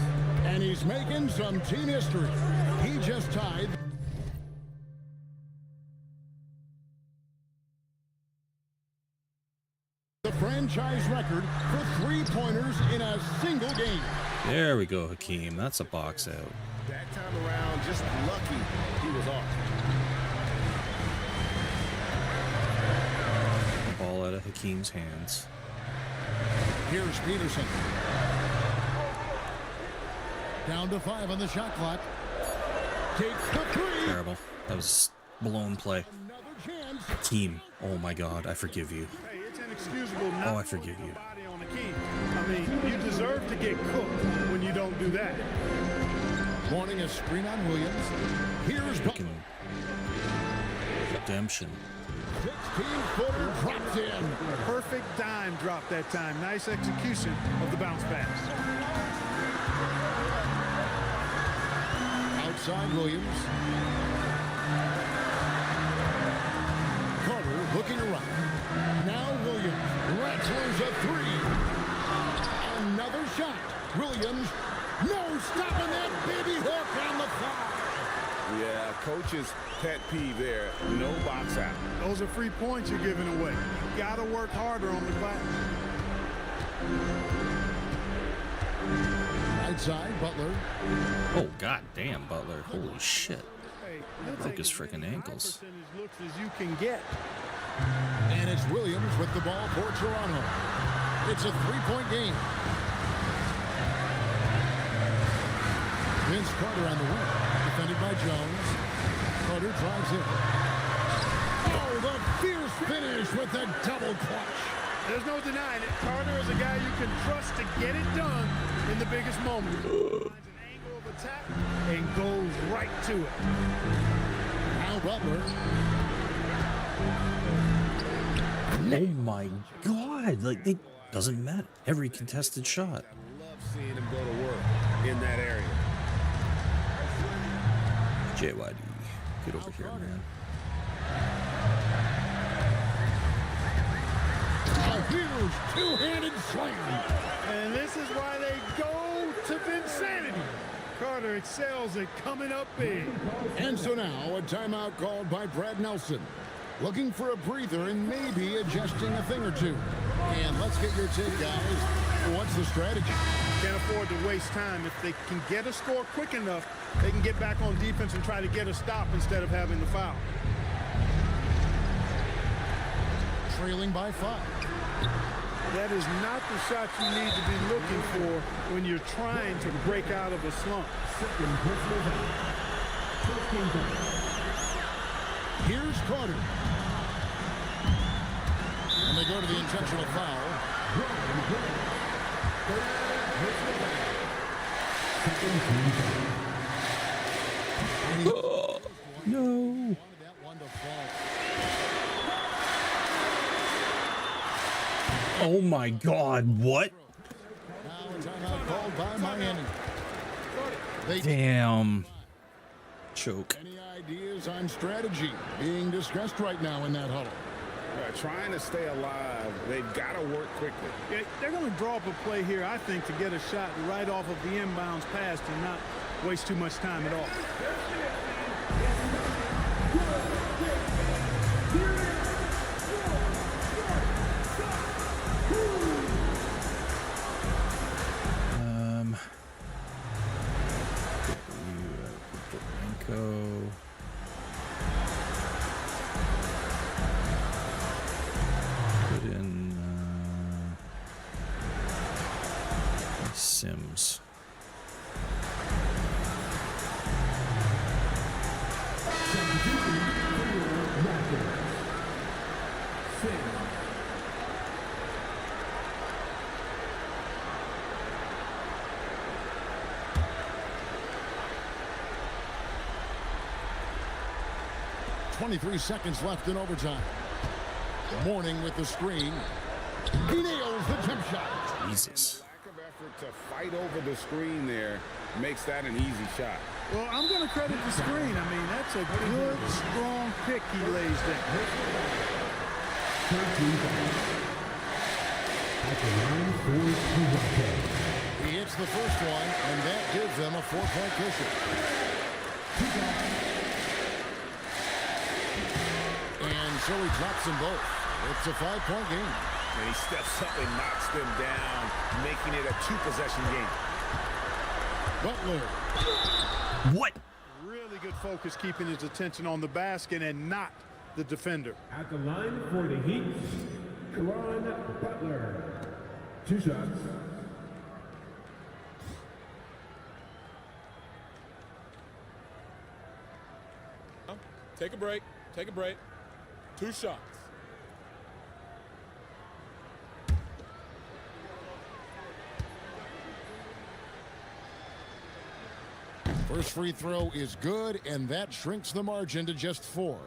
And he's making some team history. He just tied the franchise record for three-pointers in a single game. There we go, Hakeem. That's a box out. That time around, just lucky he was off. Ball out of Hakeem's hands. Here's Peterson. Down to 5 on the shot clock. Takes the 3. Terrible. That was blown play. Hakeem. Oh my God, I forgive you. Hey, it's inexcusable not Oh, I forgive you. body on the key. I mean, you deserve to get cooked when you don't do that. Wanting a screen on Williams. Here's Freaking redemption. 16-footer drops in. Perfect dime drop that time. Nice execution of the bounce pass. Outside Williams. Carter looking around. Now Williams wrestles a 3. Another shot. Williams, no stopping that baby hook on the foul. Yeah, coach's pet peeve there. No box out. Those are free points you're giving away. You got to work harder on the glass. Right side, Butler. Oh, God damn, Butler. Holy shit. Hey, Broke his freaking ankles. percentage looks as you can get. And it's Williams with the ball for Toronto. It's a 3-point game. Vince Carter on the wing. Defended by Jones. Carter drives in. Oh, the fierce finish with the double clutch. There's no denying it. Carter is a guy you can trust to get it done in the biggest moments. Finds an angle of attack and goes right to it. Now Butler. Oh my God. Like, it doesn't matter. Every contested shot. Love seeing him go to work in that area. JYD. Get over here, man. A huge two-handed slam. And this is why they go to Vinsanity. Carter excels at coming up big. And so now a timeout called by Brad Nelson. Looking for a breather and maybe adjusting a thing or two. And let's get your take, guys. What's the strategy? Can't afford to waste time. If they can get a score quick enough, they can get back on defense and try to get a stop instead of having the foul. Trailing by 5. That is not the shot you need to be looking for when you're trying to break out of a slump. Here's Carter. And they go to the intentional foul. No. Oh my God, what? Now a timeout called by Miami. Damn. Choke. Any ideas on strategy being discussed right now in that huddle? Trying to stay alive, they've got to work quickly. Yeah, they're going to draw up a play here, I think, to get a shot right off of the inbounds pass and not waste too much time at all. Put in Sims. .23 seconds left in overtime. Morning with the screen. He nails the jump shot. Jesus. Lack of effort to fight over the screen there makes that an easy shot. Well, I'm going to credit the screen. I mean, that's a good, strong pick he lays there. The hits the first one, and that gives them a 4-point cushion. And so he drops them both. It's a 5-point game. And he steps up and knocks them down, making it a 2-possession game. Butler. What? Really good focus, keeping his attention on the basket and not the defender. At the line for the Heat, Caron Butler. 2 shots. Take a break. Take a break. 2 shots. First free throw is good, and that shrinks the margin to just 4.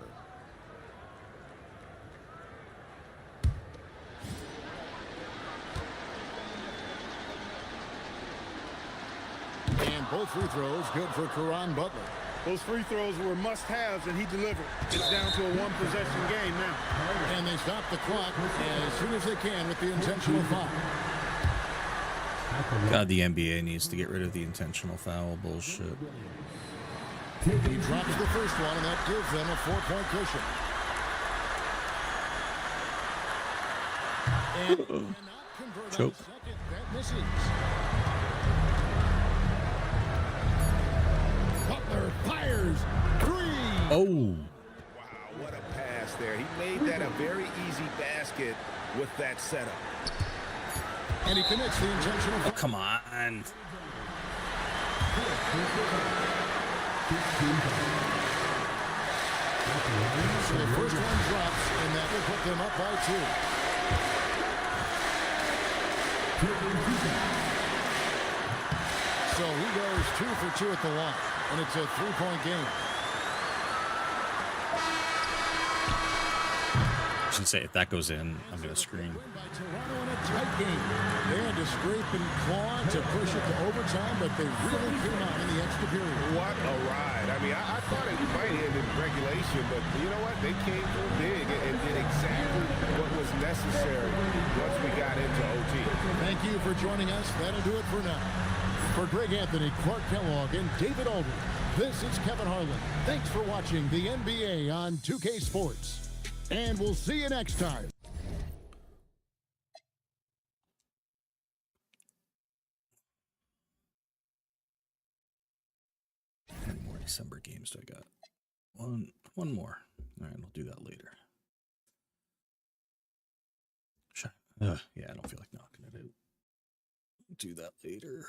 And both free throws good for Caron Butler. Those free throws were must-haves, and he delivered. It's down to a 1-possession game now. And they stop the clock as soon as they can with the intentional foul. God, the NBA needs to get rid of the intentional foul bullshit. He drops the first one, and that gives them a 4-point cushion. And cannot convert Choke. on second. That misses. Butler fires 3. Oh. Wow, what a pass there. He made that a very easy basket with that setup. And he commits the intentional foul. Oh, come on. So the first one drops, and that will put them up by 2. So he goes 2 for 2 at the line, and it's a 3-point game. I should say, if that goes in, I'm going to scream. By Toronto in a tight game. They had to scrape and claw to push it to overtime, but they really came out in the extra period. What a ride. I mean, I thought it might end in regulation, but you know what? They came through big and did exactly what was necessary once we got into OT. Thank you for joining us. That'll do it for now. For Greg Anthony, Clark Kellogg, and David Aldridge, this is Kevin Harlan. Thanks for watching the NBA on 2K Sports. And we'll see you next time. How many more December games do I got? One more. All right, I'll do that later. Yeah, I don't feel like knocking it out. Do that later.